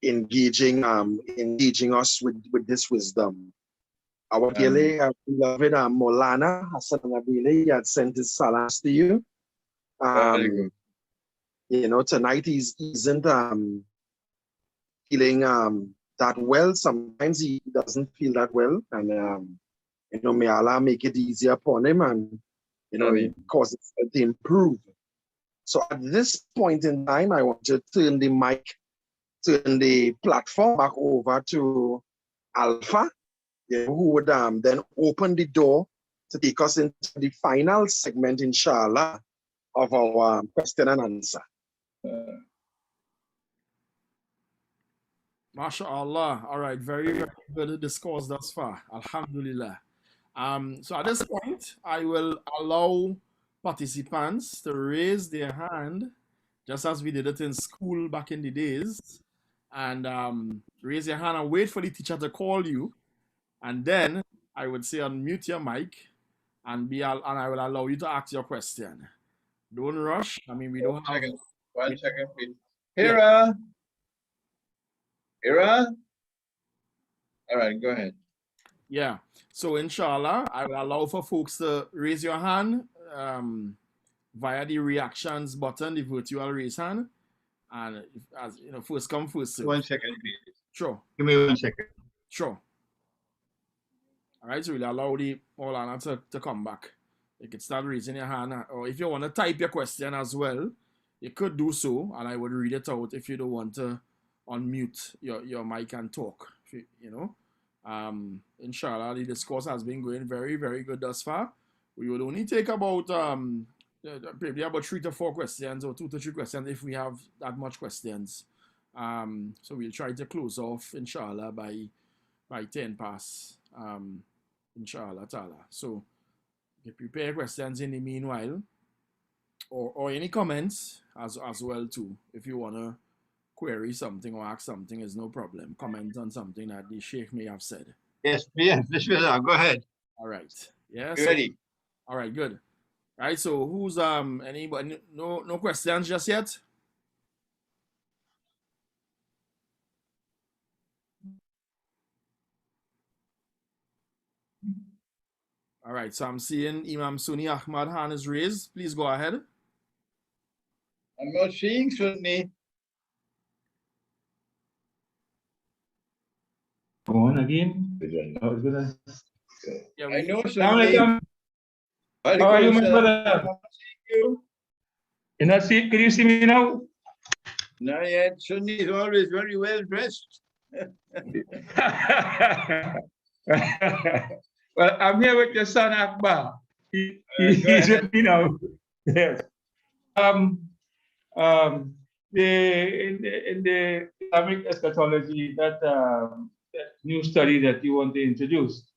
S2: engaging us with this wisdom. Our dearly beloved Maulana Hassan Nabili had sent his salams to you. Tonight he isn't feeling that well. Sometimes he doesn't feel that well, and may Allah make it easier upon him and cause it to improve. So at this point in time, I want to turn the platform back over to Alpha, who would then open the door to take us into the final segment, inshallah, of our question and answer.
S1: MashaAllah. All right, very, very good discourse thus far. Alhamdulillah. So at this point, I will allow participants to raise their hand, just as we did it in school back in the days. And raise your hand and wait for the teacher to call you. And then I would say unmute your mic and I will allow you to ask your question. Don't rush. I mean, we don't have...
S3: One second, please. Hira! Hira? All right, go ahead.
S1: Yeah. So inshallah, I will allow for folks to raise your hand via the reactions button, the virtual raise hand. And as first come, first serve.
S3: 1 second, please.
S1: Sure.
S3: Give me 1 second.
S1: Sure. All right, so we'll allow the Maulana to come back. You can start raising your hand, or if you want to type your question as well, you could do so, and I would read it out if you don't want to unmute your mic and talk. You know, inshallah, the discourse has been going very, very good thus far. We would only take about probably about 3 to 4 questions or 2 to 3 questions if we have that much questions. So we'll try to close off, inshallah, by 10 past. Inshallah ta'ala. So you prepare questions in the meanwhile, or any comments as well too. If you want to query something or ask something, is no problem. Comment on something that the Sheikh may have said.
S3: Yes, Bismillah, go ahead.
S1: All right. Yeah.
S3: Ready.
S1: All right, good. All right, so who's anybody, no questions just yet? All right, so I'm seeing Imam Sunni Ahmad hand is raised. Please go ahead.
S3: I'm not seeing Sunni.
S5: Go on again.
S1: Yeah,
S3: I know Sunni.
S5: How are you, my brother?
S3: You?
S5: You not see? Can you see me now?
S3: Not yet. Sunni is always very well dressed.
S5: Well, I'm here with your son Akbar. He's with me now. Yes. In the Islamic eschatology, that new study that you want to introduce,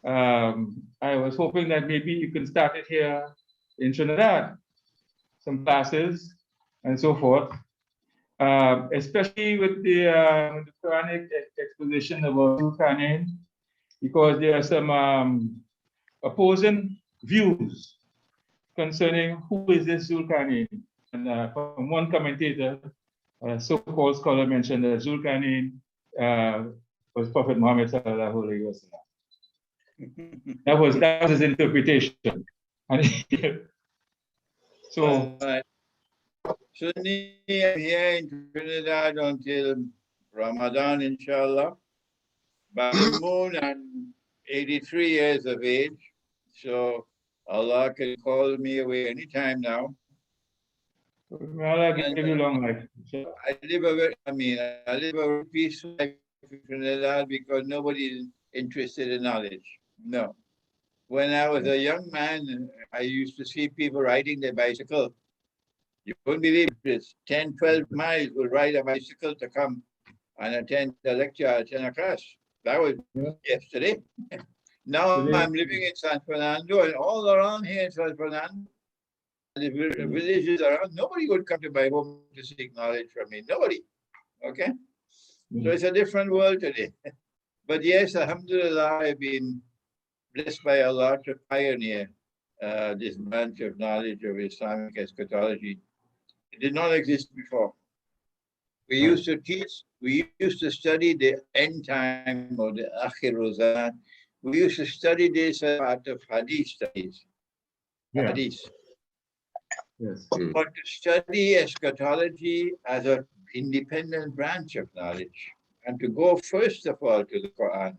S5: I was hoping that maybe you can start it here in Trinidad, some classes and so forth, especially with the Quranic exposition about Zulkarnain, because there are some opposing views concerning who is this Zulkarnain. And from one commentator, so-called scholar mentioned that Zulkarnain was Prophet Muhammad sallallahu alaihi wasallam. That was his interpretation. So,
S3: Sunni, I'm here in Trinidad until Ramadan, inshallah. But the moon, I'm 83 years of age, so Allah can call me away anytime now.
S5: Allah give you long life.
S3: I live a very peaceful life in Trinidad because nobody is interested in knowledge. No. When I was a young man, I used to see people riding their bicycle. You wouldn't believe this. 10, 12 miles would ride a bicycle to come and attend the lecture, attend a class. That was yesterday. Now I'm living in San Fernando, and all around here in San Fernando, the villages around, nobody would come to my home to seek knowledge from me. Nobody. Okay? So it's a different world today. But yes, alhamdulillah, I've been blessed by Allah to pioneer this branch of knowledge of Islamic eschatology. It did not exist before. We used to study the end time or the Akhir Zaman. We used to study this as part of Hadith studies.
S5: Yeah.
S3: Hadith.
S5: Yes.
S3: But to study eschatology as an independent branch of knowledge, and to go first of all to the Quran,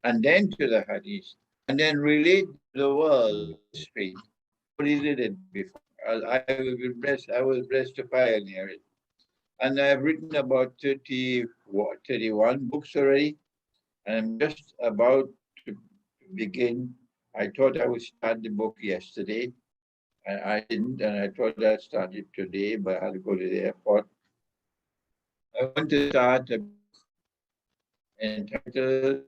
S3: and then to the Hadith, and then relate the world history. Nobody did it before. I was blessed to pioneer it. And I've written about 31 books already. And I'm just about to begin. I thought I would start the book yesterday. And I didn't, and I thought I'd start it today, but I had to go to the airport. I want to start a book entitled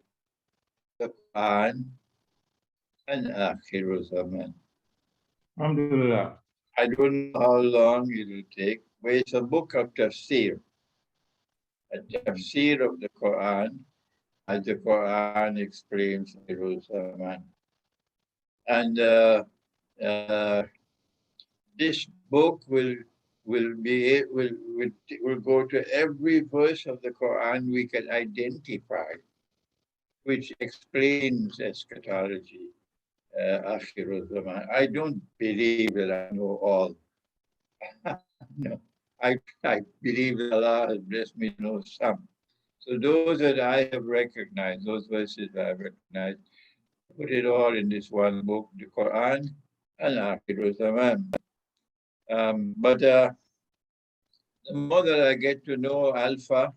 S3: The Quran and Akhir Zaman.
S5: Alhamdulillah.
S3: I don't know how long it will take, but it's a book of tafsir, a tafsir of the Quran, as the Quran explains Akhir Zaman. And this book will go to every verse of the Quran we can identify, which explains eschatology, Akhir Zaman. I don't believe that I know all. No, I believe that Allah has blessed me to know some. So those that I have recognized, those verses that I have recognized, put it all in this one book, the Quran and Akhirul Zaman. But the more that I get to know Alpha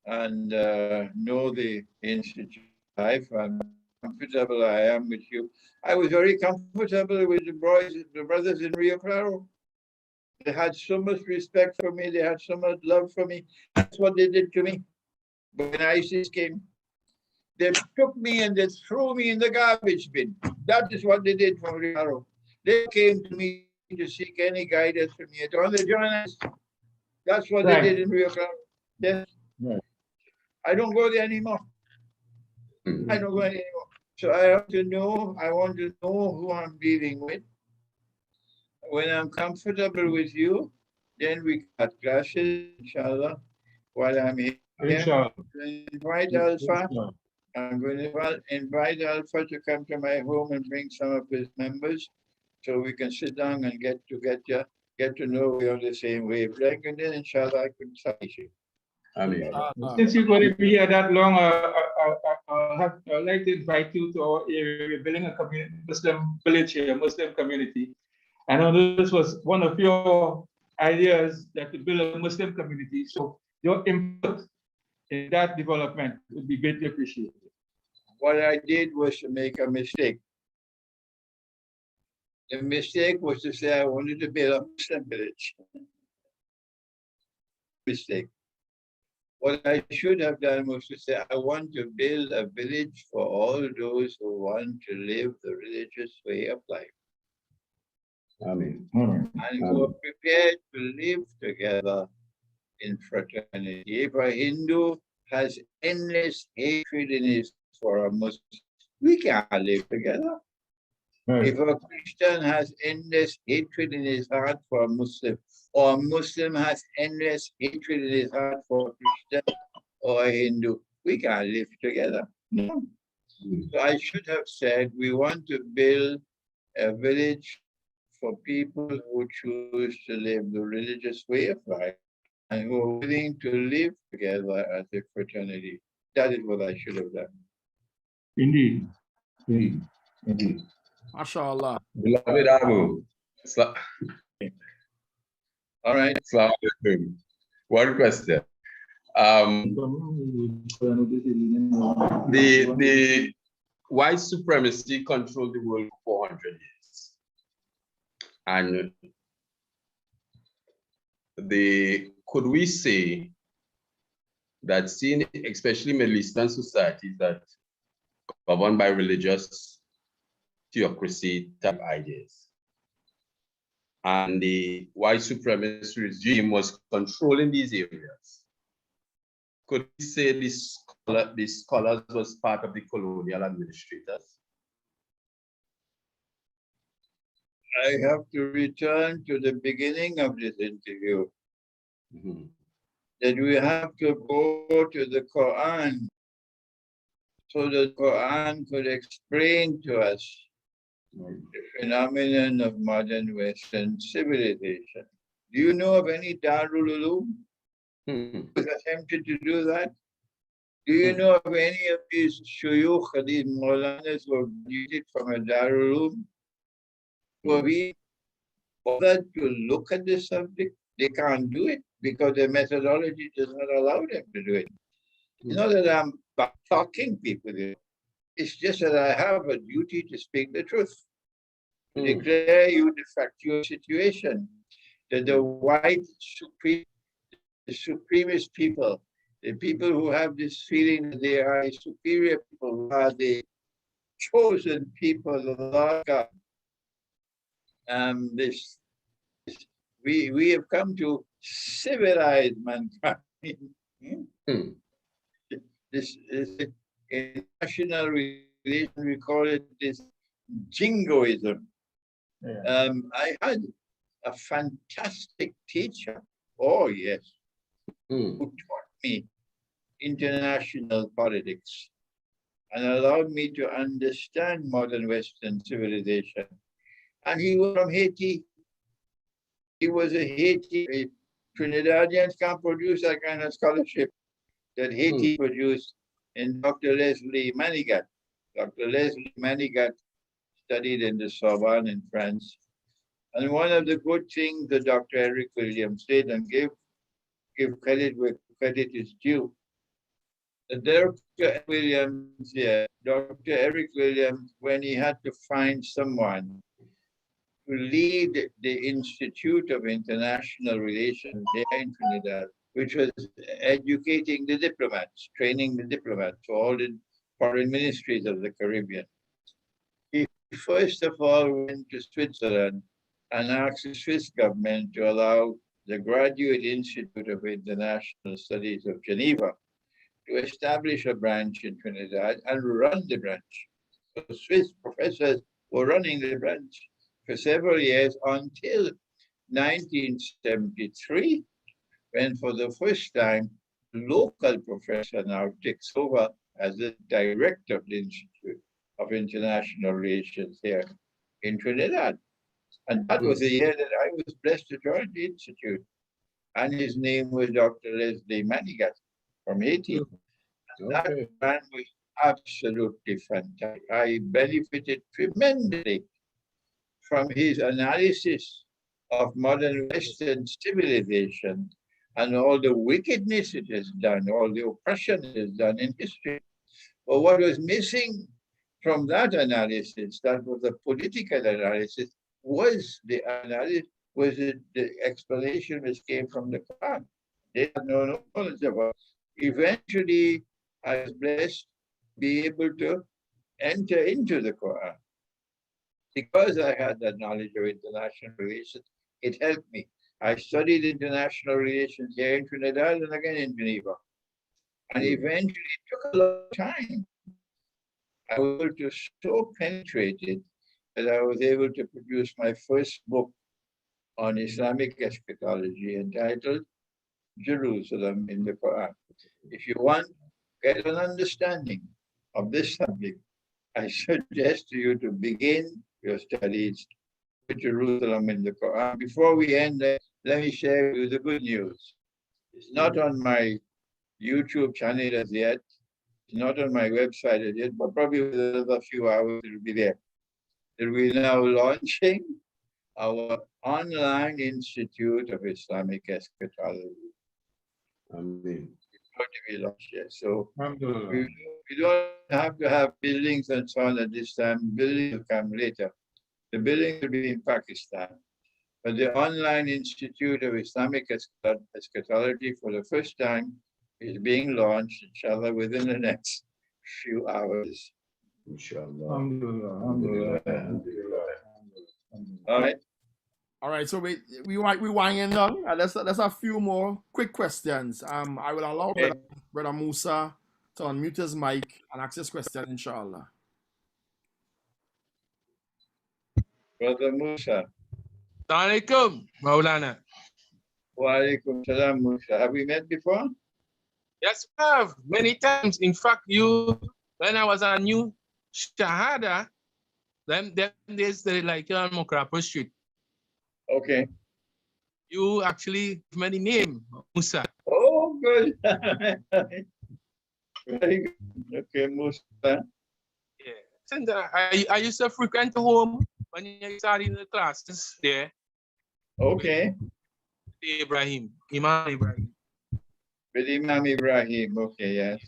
S3: and know the Institute of Life, and comfortable I am with you. I was very comfortable with the brothers in Rio Claro. They had so much respect for me. They had so much love for me. That's what they did to me. But when ISIS came, they took me and they threw me in the garbage bin. That is what they did from Rio Claro. They came to me to seek any guidance from me. On the journalists, that's what they did in Rio Claro. Yes.
S5: Right.
S3: I don't go there anymore. I don't go there anymore. So I have to know, I want to know who I'm dealing with. When I'm comfortable with you, then we cut classes, inshallah, while I'm here.
S5: Inshallah.
S3: Invite Alpha. I'm going to invite Alpha to come to my home and bring some of his members so we can sit down and get to know we're on the same wavelength, and then inshallah I can start you.
S5: Since you're going to be here that long, I'd like to invite you to our area. We're building a community, Muslim village here, Muslim community. I know this was one of your ideas, that to build a Muslim community. So your input in that development would be greatly appreciated.
S3: What I did was to make a mistake. The mistake was to say I wanted to build a Muslim village. Mistake. What I should have done was to say I want to build a village for all those who want to live the religious way of life.
S4: Amen.
S3: And who are prepared to live together in fraternity. If a Hindu has endless hatred in his for a Muslim, we can't live together. If a Christian has endless hatred in his heart for a Muslim, or a Muslim has endless hatred in his heart for a Christian or a Hindu, we can't live together. No. So I should have said we want to build a village for people who choose to live the religious way of life and who are willing to live together as a fraternity. That is what I should have done.
S5: Indeed. Indeed.
S1: MashaAllah.
S4: Beloved Abu.
S3: All right.
S4: One question. The white supremacy controlled the world for 400 years. And could we say that seeing especially Middle Eastern societies that governed by religious theocracy type ideas, and the white supremacist regime was controlling these areas, could we say these scholars was part of the colonial administrators?
S3: I have to return to the beginning of this interview. That we have to go to the Quran so the Quran could explain to us the phenomenon of modern Western civilization. Do you know of any Darul Uloom who has attempted to do that? Do you know of any of these shuyukh, these Maulanas who have graduated from a Darul Uloom, who have been bothered to look at this subject? They can't do it because their methodology does not allow them to do it. It's not that I'm talking people here. It's just that I have a duty to speak the truth, to declare you the factual situation, that the white supremacist people, the people who have this feeling that they are a superior people, are the chosen people of the Lord God. We have come to civilize mankind. This is in national relation, we call it this jingoism. I had a fantastic teacher, oh yes, who taught me international politics and allowed me to understand modern Western civilization. And he was from Haiti. He was a Haiti. Trinidadians can't produce that kind of scholarship that Haiti produced in Dr. Leslie Manigat. Dr. Leslie Manigat studied in the Sorbonne in France. And one of the good things that Dr. Eric Williams did, and give credit where credit is due, Dr. Williams, yeah, Dr. Eric Williams, when he had to find someone to lead the Institute of International Relations here in Trinidad, which was educating the diplomats, training the diplomats for all the foreign ministries of the Caribbean. He first of all went to Switzerland and asked the Swiss government to allow the Graduate Institute of International Studies of Geneva to establish a branch in Trinidad and run the branch. So Swiss professors were running the branch for several years until 1973, when for the first time, the local professor now takes over as the director of the Institute of International Relations here in Trinidad. And that was the year that I was blessed to join the Institute. And his name was Dr. Leslie Manigat from Haiti. And that man was absolutely fantastic. I benefited tremendously from his analysis of modern Western civilization and all the wickedness it has done, all the oppression it has done in history. But what was missing from that analysis, that was a political analysis, was the analysis, the explanation which came from the Quran. They had no knowledge about it. Eventually, I was blessed to be able to enter into the Quran. Because I had that knowledge of international relations, it helped me. I studied international relations here in Trinidad and again in Geneva. And eventually it took a long time. I was able to so penetrate it that I was able to produce my first book on Islamic eschatology entitled Jerusalem in the Quran. If you want to get an understanding of this subject, I suggest to you to begin your studies with Jerusalem in the Quran. Before we end, let me share with you the good news. It's not on my YouTube channel as yet. It's not on my website as yet, but probably within another few hours it'll be there. We're now launching our online Institute of Islamic Eschatology.
S4: Amen.
S3: It's going to be launched here. So we don't have to have buildings and so on at this time. Buildings will come later. The building will be in Pakistan. But the online Institute of Islamic Eschatology for the first time is being launched, inshallah, within the next few hours.
S4: Inshallah.
S3: All right.
S1: All right, so we winding down. Let's a few more quick questions. I will allow Brother Musa to unmute his mic and ask his question, inshallah.
S3: Brother Musa.
S6: Assalamu alaikum, Maulana.
S3: Wa alaikum salam, Musa. Have we met before?
S6: Yes, we have many times. In fact, when I was on New Shahada, them days they like on Mokrapo Street.
S3: Okay.
S6: You actually give me the name, Musa.
S3: Oh, good. Very good. Okay, Musa.
S6: Yeah. And I used to frequent home when you started in the classes there.
S3: Okay.
S6: Imam Ibrahim.
S3: With Imam Ibrahim. Okay, yes.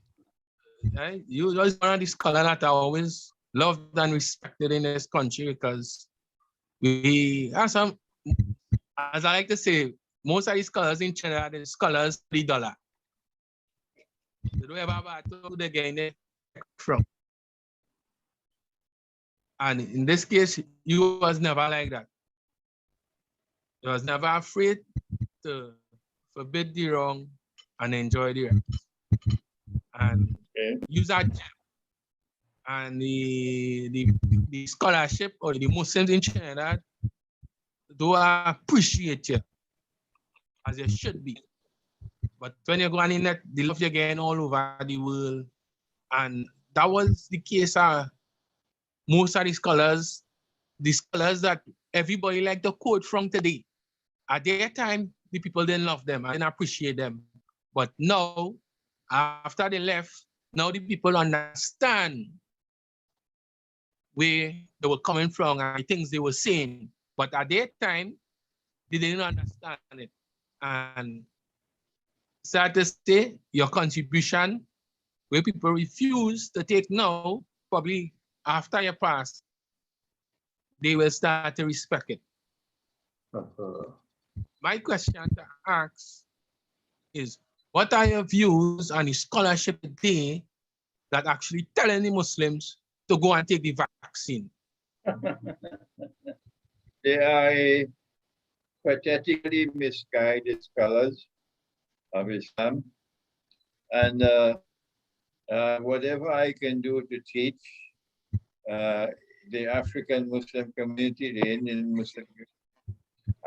S6: You was one of the scholars that I always loved and respected in this country because we have some, as I like to say, most of the scholars in Trinidad are scholars for the dollar. They don't ever battle the gain from. And in this case, you was never like that. You was never afraid to forbid the wrong and enjoy the right. And use that gem. And the scholarship or the Muslims in Trinidad do appreciate you as you should be. But when you're going in that, they love you again all over the world. And that was the case. Most of the scholars that everybody like to quote from today, at their time, the people didn't love them, I didn't appreciate them. But now, after they left, now the people understand where they were coming from and the things they were saying. But at that time, they didn't understand it. And sad to say, your contribution, where people refuse to take now, probably after you pass, they will start to respect it. My question to ask is, what are your views on the scholarship today that actually telling the Muslims to go and take the vaccine?
S3: They are pathetically misguided scholars of Islam. And whatever I can do to teach the African Muslim community, the Indian Muslim community,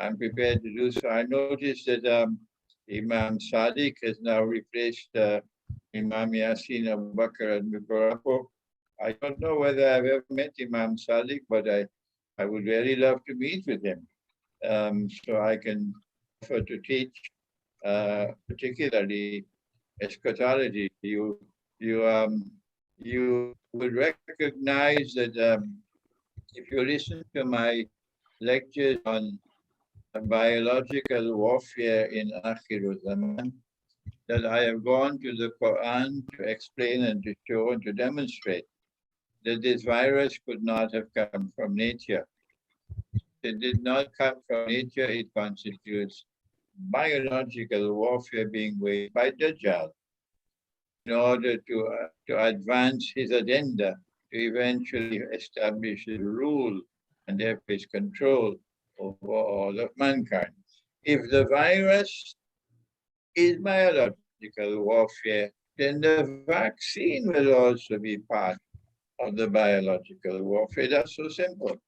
S3: I'm prepared to do so. I noticed that Imam Sadiq has now replaced Imam Yasin Abu Bakr and Mubarapo. I don't know whether I've ever met Imam Sadiq, but I would really love to meet with him. So I can offer to teach, particularly eschatology. You would recognize that if you listen to my lectures on biological warfare in Akhir Zaman, that I have gone to the Quran to explain and to show and to demonstrate that this virus could not have come from nature. It did not come from nature. It constitutes biological warfare being waged by Dajjal in order to advance his agenda, to eventually establish his rule and therefore his control over all of mankind. If the virus is biological warfare, then the vaccine will also be part of the biological warfare. That's so simple.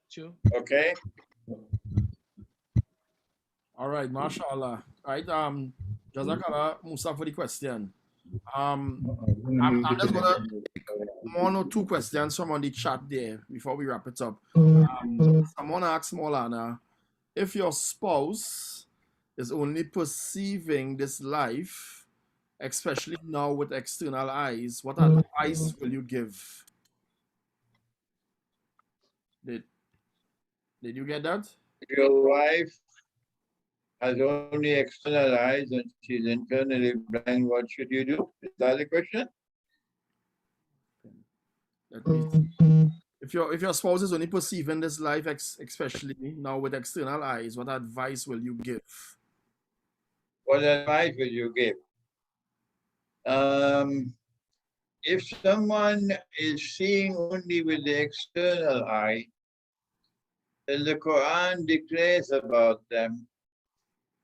S6: Sure.
S3: Okay.
S1: All right, mashallah. All right, Jazakallah Musa for the question. I'm just gonna take one or two questions from on the chat there before we wrap it up. Someone asked Maulana, if your spouse is only perceiving this life, especially now with external eyes, what advice will you give? Did you get that?
S3: If your wife has only external eyes and she's internally blind, what should you do? Is that the question?
S1: Let me see. If your spouse is only perceiving this life, especially now with external eyes, what advice will you give?
S3: What advice will you give? If someone is seeing only with the external eye, then the Quran declares about them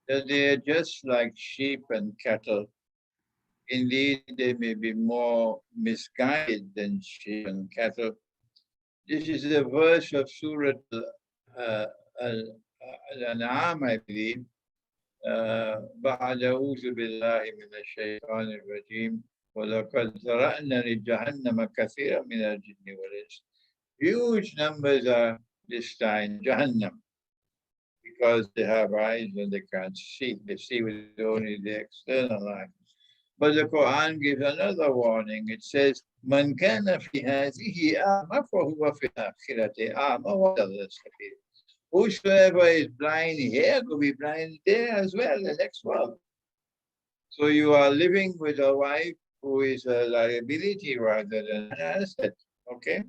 S3: that they are just like sheep and cattle. Indeed, they may be more misguided than sheep and cattle. This is a verse of Surah Al-An'am, I believe. بعد أعوذ بالله من الشيطان الرجيم وَلَقَدْ ذَرَأْنَا لِجَهَنَّمَ كَثِيرًا مِنَ الْجِنِّ وَالْإِنسِ. Huge numbers are destined Jahannam because they have eyes and they can't see. They see with only the external eye. But the Quran gives another warning. It says, مَنْ كَانَ فِي هَذِهِ أَعْمَى فَهُوَ فِي الْآخِرَةِ أَعْمَى وَضَلَّ السَّبِيلَ. Whosoever is blind here could be blind there as well, the next world. So you are living with a wife who is a liability rather than an asset, okay?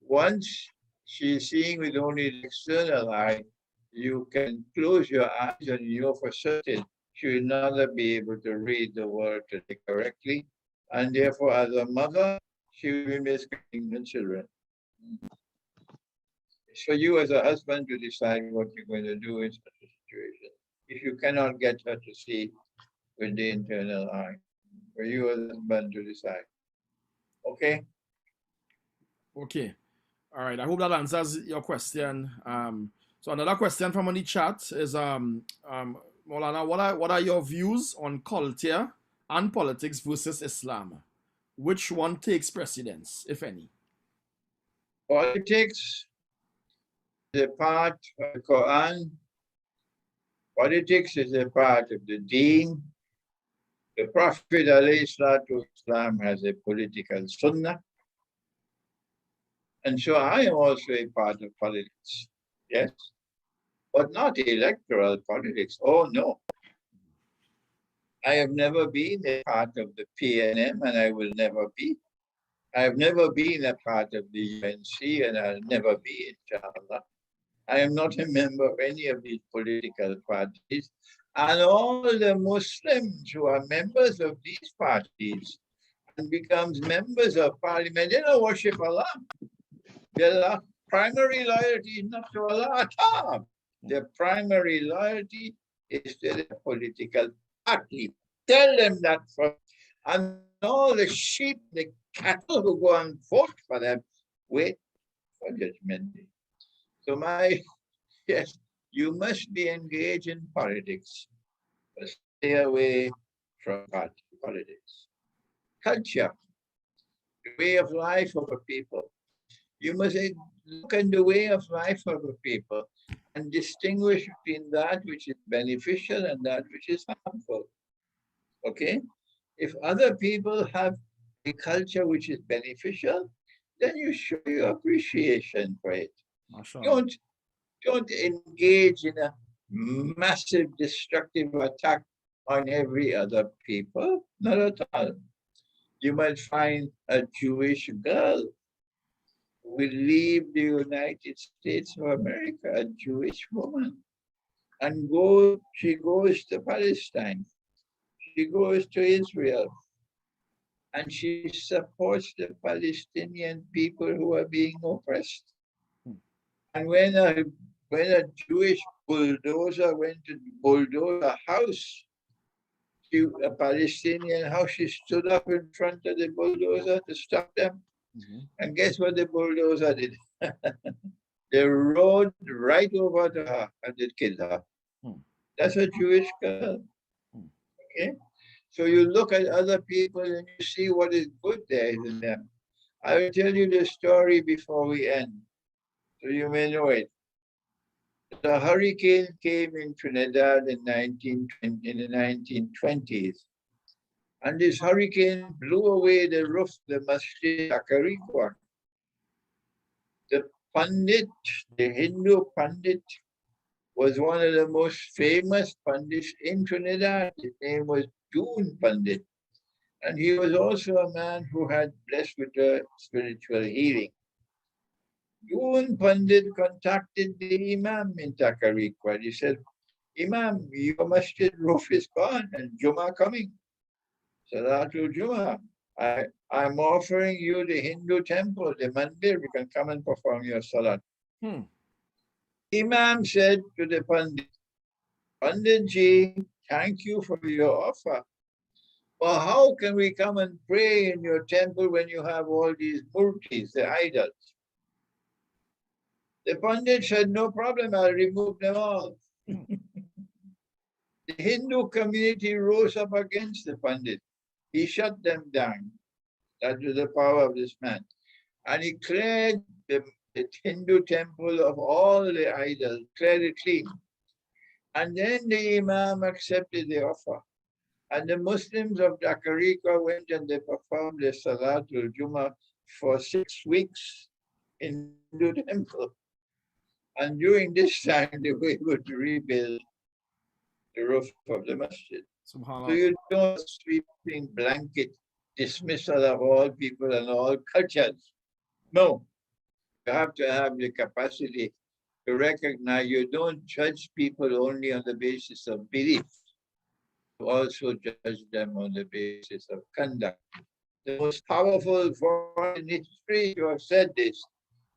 S3: Once she's seeing with only the external eye, you can close your eyes and you know for certain she will not be able to read the word today correctly. And therefore, as a mother, she will be misguiding the children. It's for you as a husband to decide what you're going to do in such a situation. If you cannot get her to see with the internal eye, for you as a husband to decide. Okay?
S1: Okay. All right. I hope that answers your question. So another question from on the chat is Maulana, what are your views on culture and politics versus Islam? Which one takes precedence, if any?
S3: Politics is a part of the Quran. Politics is a part of the Deen. The Prophet ﷺ has a political sunnah, and so I am also a part of politics. Yes, but not electoral politics. Oh no. I have never been a part of the PNM, and I will never be. I have never been a part of the UNC, and I'll never be, inshallah. I am not a member of any of these political parties. And all the Muslims who are members of these parties and becomes members of parliament, they don't worship Allah. Their primary loyalty is not to Allah at all. Their primary loyalty is to the political party. Tell them that first. And all the sheep, the cattle who go and vote for them, wait for judgment day. So yes, you must be engaged in politics, but stay away from party politics. Culture, the way of life of a people. You must look at the way of life of a people and distinguish between that which is beneficial and that which is harmful. Okay? If other people have a culture which is beneficial, then you show your appreciation for it. Don't engage in a massive destructive attack on every other people. Not at all. You might find a Jewish girl will leave the United States of America, a Jewish woman, and she goes to Palestine. She goes to Israel, and she supports the Palestinian people who are being oppressed. And when a Jewish bulldozer went to bulldoze a house, a Palestinian house, she stood up in front of the bulldozer to stop them. And guess what the bulldozer did? They rode right over to her and they killed her. That's a Jewish girl. Okay? So you look at other people and you see what is good there in them. I will tell you the story before we end, so you may know it. The hurricane came in Trinidad in the 1920s. And this hurricane blew away the roof of the Masjid Akarikwa. The Pandit, the Hindu Pandit, was one of the most famous Pandits in Trinidad. His name was June Pandit. And he was also a man who had blessed with spiritual healing. June Pandit contacted the Imam in Takarikwa. He said, Imam, your masjid roof is gone and Jummah coming. Salatul Jummah. I'm offering you the Hindu temple, the mandir. You can come and perform your salat. Imam said to the Pandit, Panditji, thank you for your offer. Well, how can we come and pray in your temple when you have all these murtis, the idols? The Pandit said, no problem, I'll remove them all. The Hindu community rose up against the Pandit. He shut them down. That was the power of this man. And he cleared the Hindu temple of all the idols, cleared it clean. And then the Imam accepted the offer. And the Muslims of Dakarika went and they performed the Salatul Jummah for 6 weeks in the Hindu temple. And during this time, they were able to rebuild the roof of the masjid. So you don't sweeping blanket dismissal of all people and all cultures. No, you have to have the capacity to recognize you don't judge people only on the basis of belief. You also judge them on the basis of conduct. The most powerful voice in history to have said this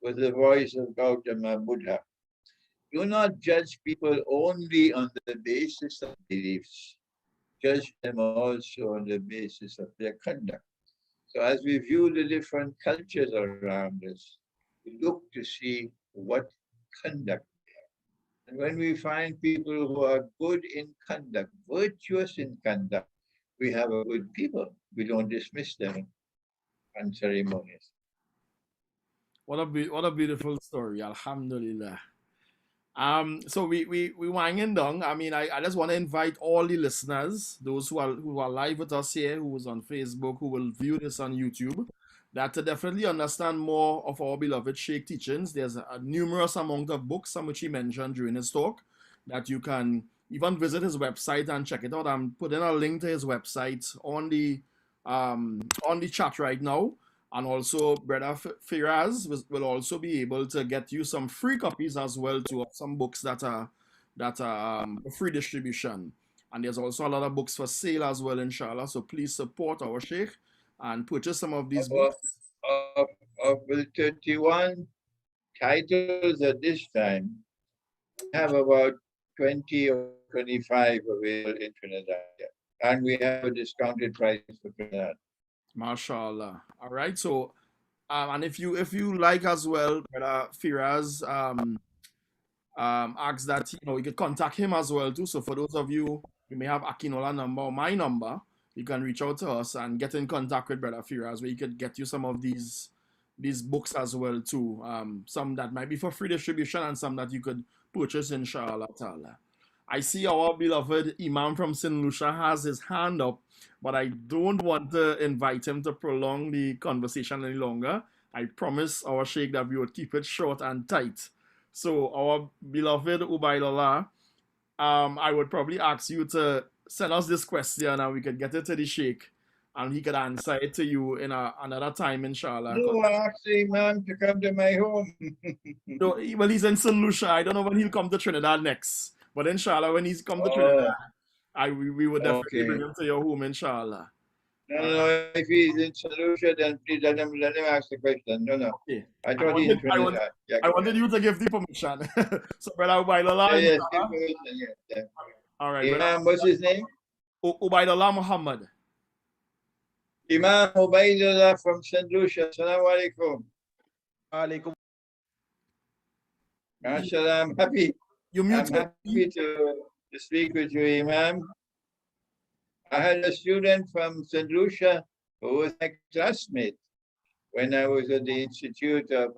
S3: was the voice of Gautama Buddha. Do not judge people only on the basis of beliefs. Judge them also on the basis of their conduct. So as we view the different cultures around us, we look to see what conduct they are. And when we find people who are good in conduct, virtuous in conduct, we have a good people. We don't dismiss them unceremoniously.
S1: What a beautiful story, Alhamdulillah. So we winding down. I mean, I just want to invite all the listeners, those who are live with us here, who is on Facebook, who will view this on YouTube, that to definitely understand more of our beloved Sheikh teachings. There's a numerous amount of books, some which he mentioned during his talk, that you can even visit his website and check it out. I'm putting a link to his website on the chat right now. And also, Brother Firaz will also be able to get you some free copies as well too of some books that are free distribution. And there's also a lot of books for sale as well, inshallah. So please support our Sheikh and purchase some of these books.
S3: Of the 31 titles at this time, we have about 20 or 25 available in Trinidad. And we have a discounted price for Trinidad.
S1: MashaAllah. All right. So, and if you like as well, Brother Firaz asks that you could contact him as well too. So for those of you who may have Akinola number or my number, you can reach out to us and get in contact with Brother Firaz, where you could get you some of these books as well too. Some that might be for free distribution and some that you could purchase, inshallah ta'ala. I see our beloved Imam from St. Lucia has his hand up, but I don't want to invite him to prolong the conversation any longer. I promise our Sheikh that we would keep it short and tight. So our beloved Ubaidullah, I would probably ask you to send us this question and we could get it to the Sheikh and he could answer it to you in another time, inshallah.
S3: No, actually, Imam, to come to my home.
S1: No, well, he's in St. Lucia. I don't know when he'll come to Trinidad next. But inshallah, when he's come to Trinidad, we would definitely bring him to your home, inshallah.
S3: No, if he's in St. Lucia, then please let him ask the question. No.
S1: Okay.
S3: I thought he's in Trinidad.
S1: I wanted you to give the permission. So, Brother Ubaidullah.
S3: Yes, give permission, yeah.
S1: All right.
S3: Imam, what's his name?
S1: Ubaidullah Muhammad.
S3: Imam Ubaidullah from St. Lucia. Assalamu alaikum.
S7: Alaikum.
S3: MashaAllah, I'm happy.
S1: I'm
S3: happy to speak with you, Imam. I had a student from St. Lucia who was my classmate when I was at the Institute of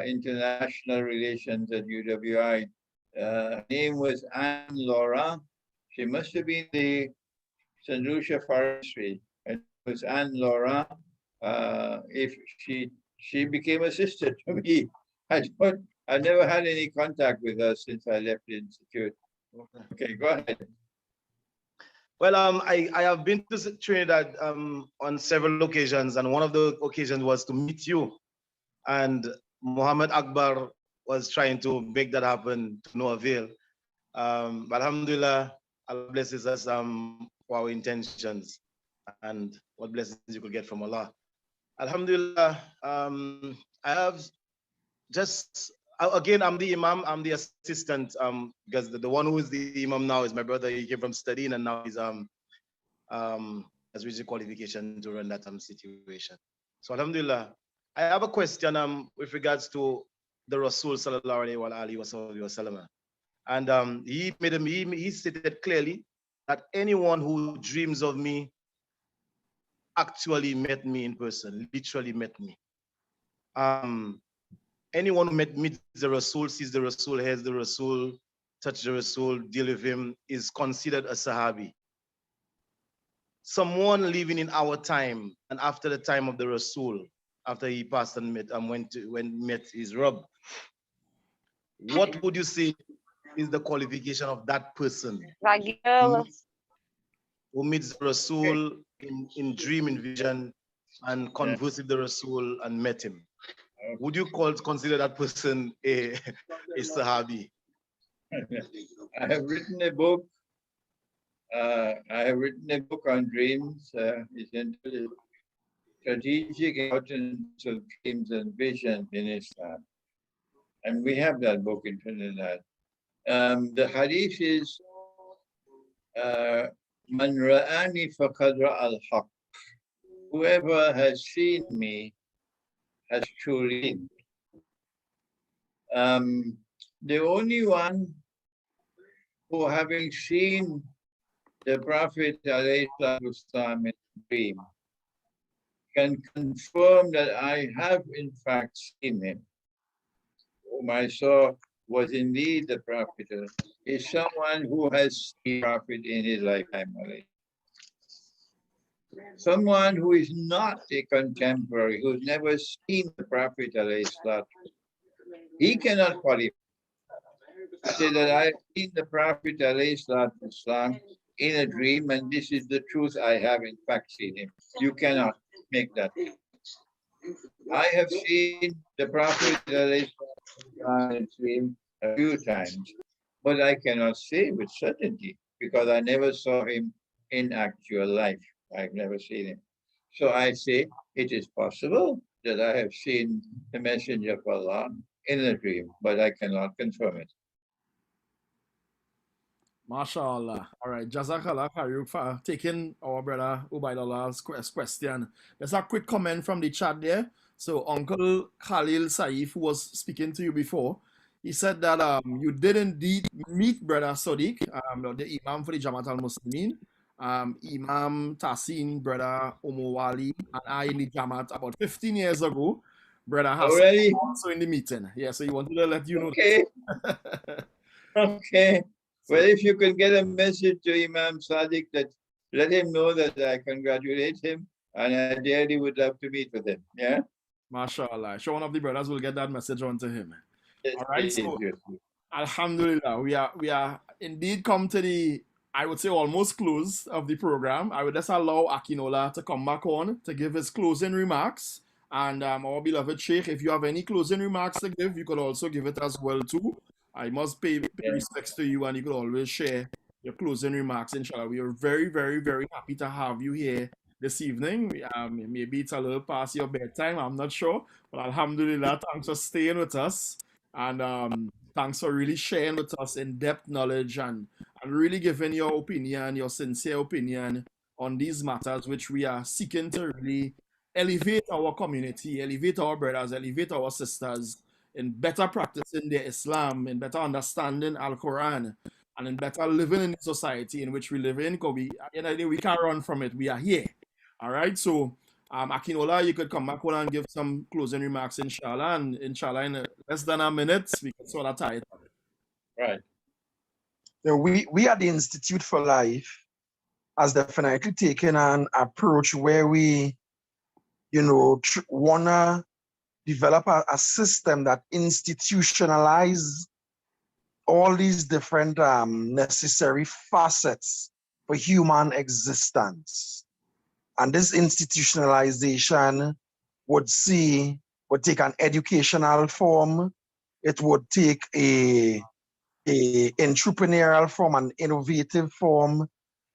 S3: International Relations at UWI. Her name was Anne Laura. She must have been the St. Lucia Forestry. It was Anne Laura. If she became a sister to me. I never had any contact with her since I left the institute. Okay, go ahead.
S7: Well, I have been to Trinidad on several occasions, and one of the occasions was to meet you. And Muhammad Akbar was trying to make that happen to no avail. But alhamdulillah, Allah blesses us for our intentions and what blessings you could get from Allah. Alhamdulillah, I have just, again, I'm the Imam, I'm the assistant, because the one who is the Imam now is my brother. He came from studying and now he's has reached the qualification to run that situation. So alhamdulillah, I have a question with regards to the Rasul sallallahu alaihi wasallam. And he stated clearly that anyone who dreams of me actually met me in person, literally met me. Anyone who meets the Rasul, sees the Rasul, hears the Rasul, touch the Rasul, deal with him, is considered a Sahabi. Someone living in our time and after the time of the Rasul, after he passed and met his Rabb, what would you say is the qualification of that person who meets the Rasul in dream, in vision, and conversed with the Rasul and met him? Would you consider that person a Sahabi?
S3: I have written a book. On dreams. It's entitled Strategic Importance of Dreams and Vision in Islam. And we have that book in Trinidad. The hadith is Man ra'ani faqad ra'al haqq. Whoever has seen me has truly. The only one who, having seen the Prophet ﷺ in a dream, can confirm that I have in fact seen him, whom I saw was indeed the Prophet is someone who has seen the Prophet in his lifetime. Someone who is not a contemporary, who's never seen the Prophet, he cannot qualify. Say that I've seen the Prophet Islam in a dream, and this is the truth. I have in fact seen him. You cannot make that. I have seen the Prophet in a dream a few times, but I cannot say with certainty because I never saw him in actual life. I've never seen him. So I say it is possible that I have seen the Messenger of Allah in a dream, but I cannot confirm it.
S1: MashaAllah. All right. Jazakallah Karuk for taking our brother Ubaidullah's question. There's a quick comment from the chat there. So Uncle Khalil Saif, who was speaking to you before, he said that you did indeed meet brother Sadiq, the Imam for the Jamaat al-Muslimin, Imam Tassin, brother Omowali, and I in the Jamaat about 15 years ago. Brother Hassan
S3: Already?
S1: also in the meeting. Yeah, so he wanted to let you know.
S3: Okay. Okay. Well, if you could get a message to Imam Sadiq that let him know that I congratulate him and I dearly would love to meet with him. Yeah.
S1: MashaAllah. Sure, one of the brothers will get that message on to him.
S3: Yes,
S1: All right. So,
S3: yes.
S1: Alhamdulillah, we are indeed come to the, I would say, almost close of the program. I would just allow Akinola to come back on to give his closing remarks. And our beloved Sheikh, if you have any closing remarks to give, you could also give it as well too. I must pay respects to you, and you could always share your closing remarks. Inshallah, we are very, very, very happy to have you here this evening. Maybe it's a little past your bedtime, I'm not sure, but Alhamdulillah, thanks for staying with us, and thanks for really sharing with us in-depth knowledge and really giving your opinion, your sincere opinion on these matters which we are seeking to really elevate our community, elevate our brothers, elevate our sisters in better practicing their Islam, in better understanding Al-Quran, and in better living in the society in which we live in, because we can't run from it. We are here. All right. So, Akinola, you could come back on and give some closing remarks, inshallah, and inshallah, in less than a minute, we can sort of tie it up.
S3: Right.
S2: You know, we at the Institute for Life has definitely taken an approach where we, wanna develop a system that institutionalize all these different necessary facets for human existence. And this institutionalization would take an educational form, it would take a entrepreneurial form, an innovative form,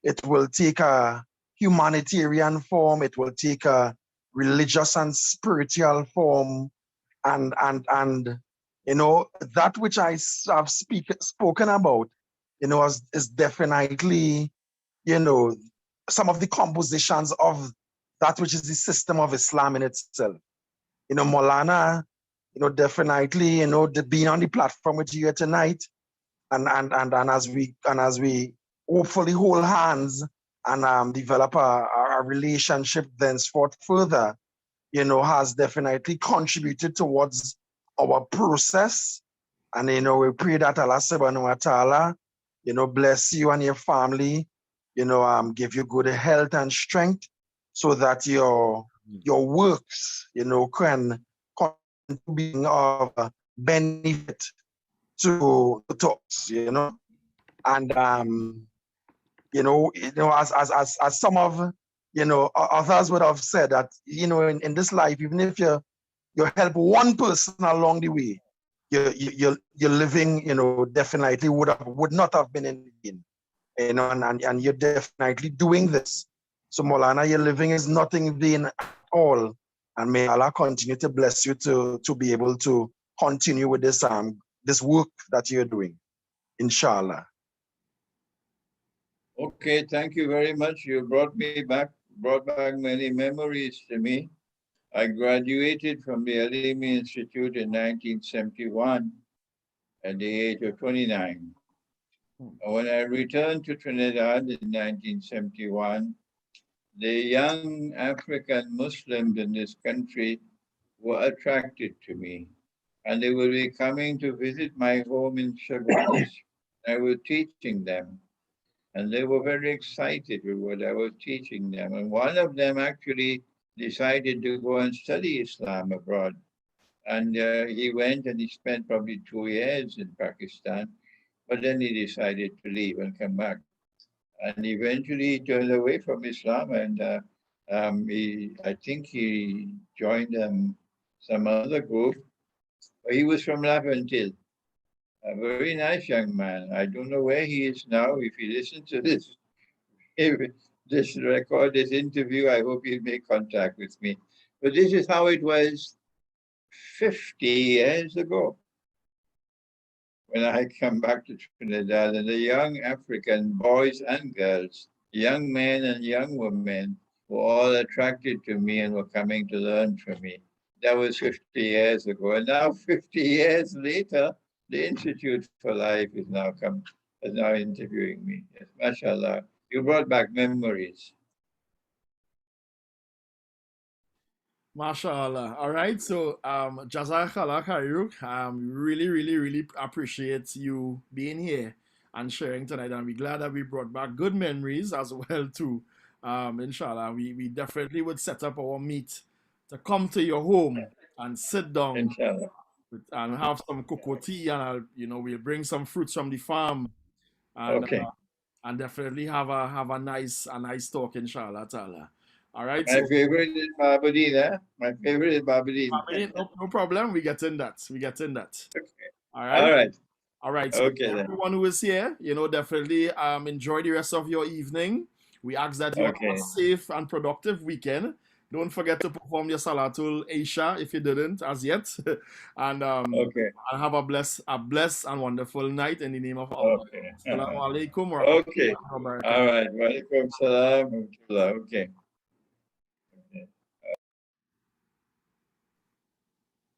S2: it will take a humanitarian form, it will take a religious and spiritual form, and that which I have spoken about, is definitely, some of the compositions of that which is the system of Islam in itself. Maulana, definitely, being on the platform with you here tonight, and as we hopefully hold hands and develop a relationship thenceforth further, has definitely contributed towards our process. And, we pray that Allah subhanahu wa ta'ala, bless you and your family, give you good health and strength so that your works, can be of benefit to us, and as some of others would have said that, in this life, even if you help one person along the way, your living, definitely would not have been in vain, and you're definitely doing this. So Maulana, your living is not in vain at all, and may Allah continue to bless you to be able to continue with this work that you're doing, inshallah.
S3: Okay, thank you very much. You brought back many memories to me. I graduated from the Alimi Institute in 1971 at the age of 29. When I returned to Trinidad in 1971, the young African Muslims in this country were attracted to me. and they will be coming to visit my home in Chaguanas. I was teaching them, and they were very excited with what I was teaching them. And one of them actually decided to go and study Islam abroad. And he went and he spent probably 2 years in Pakistan, but then he decided to leave and come back. And eventually he turned away from Islam, and I think he joined some other group. He was from Laventille, a very nice young man. I don't know where he is now. If he listens to this, this record, this interview, I hope he'll make contact with me. But this is how it was 50 years ago when I come back to Trinidad, and the young African boys and girls, young men and young women, were all attracted to me and were coming to learn from me. That was 50 years ago. And now 50 years later, the Institute for Life is now interviewing me. Yes, mashallah. You brought back memories.
S1: MashaAllah. All right. So, Jazakallah Khair. Really appreciate you being here and sharing tonight. And we're glad that we brought back good memories as well too. Inshallah, we definitely would set up our meet to come to your home and sit down
S3: Inshallah.
S1: and have some cocoa tea, and we'll bring some fruits from the farm, and
S3: Okay.
S1: And definitely have a nice talk, inshallah ta'ala. All right.
S3: My favorite is Babadi there. My favorite is Babadi.
S1: No problem. We get in that.
S3: Okay.
S1: All right.
S3: All right.
S1: All right. So
S3: Okay,
S1: everyone who is here, definitely enjoy the rest of your evening. We ask that you have a safe and productive weekend. Don't forget to perform your Salatul Isha if you didn't as yet. And
S3: Okay.
S1: and have a blessed and wonderful night in the name of Allah.
S3: Okay.
S1: Assalamu alaikum wa
S3: Okay.
S1: rahmatullahi wa barakatuh.
S3: All right. Wa alaikum salam. Okay.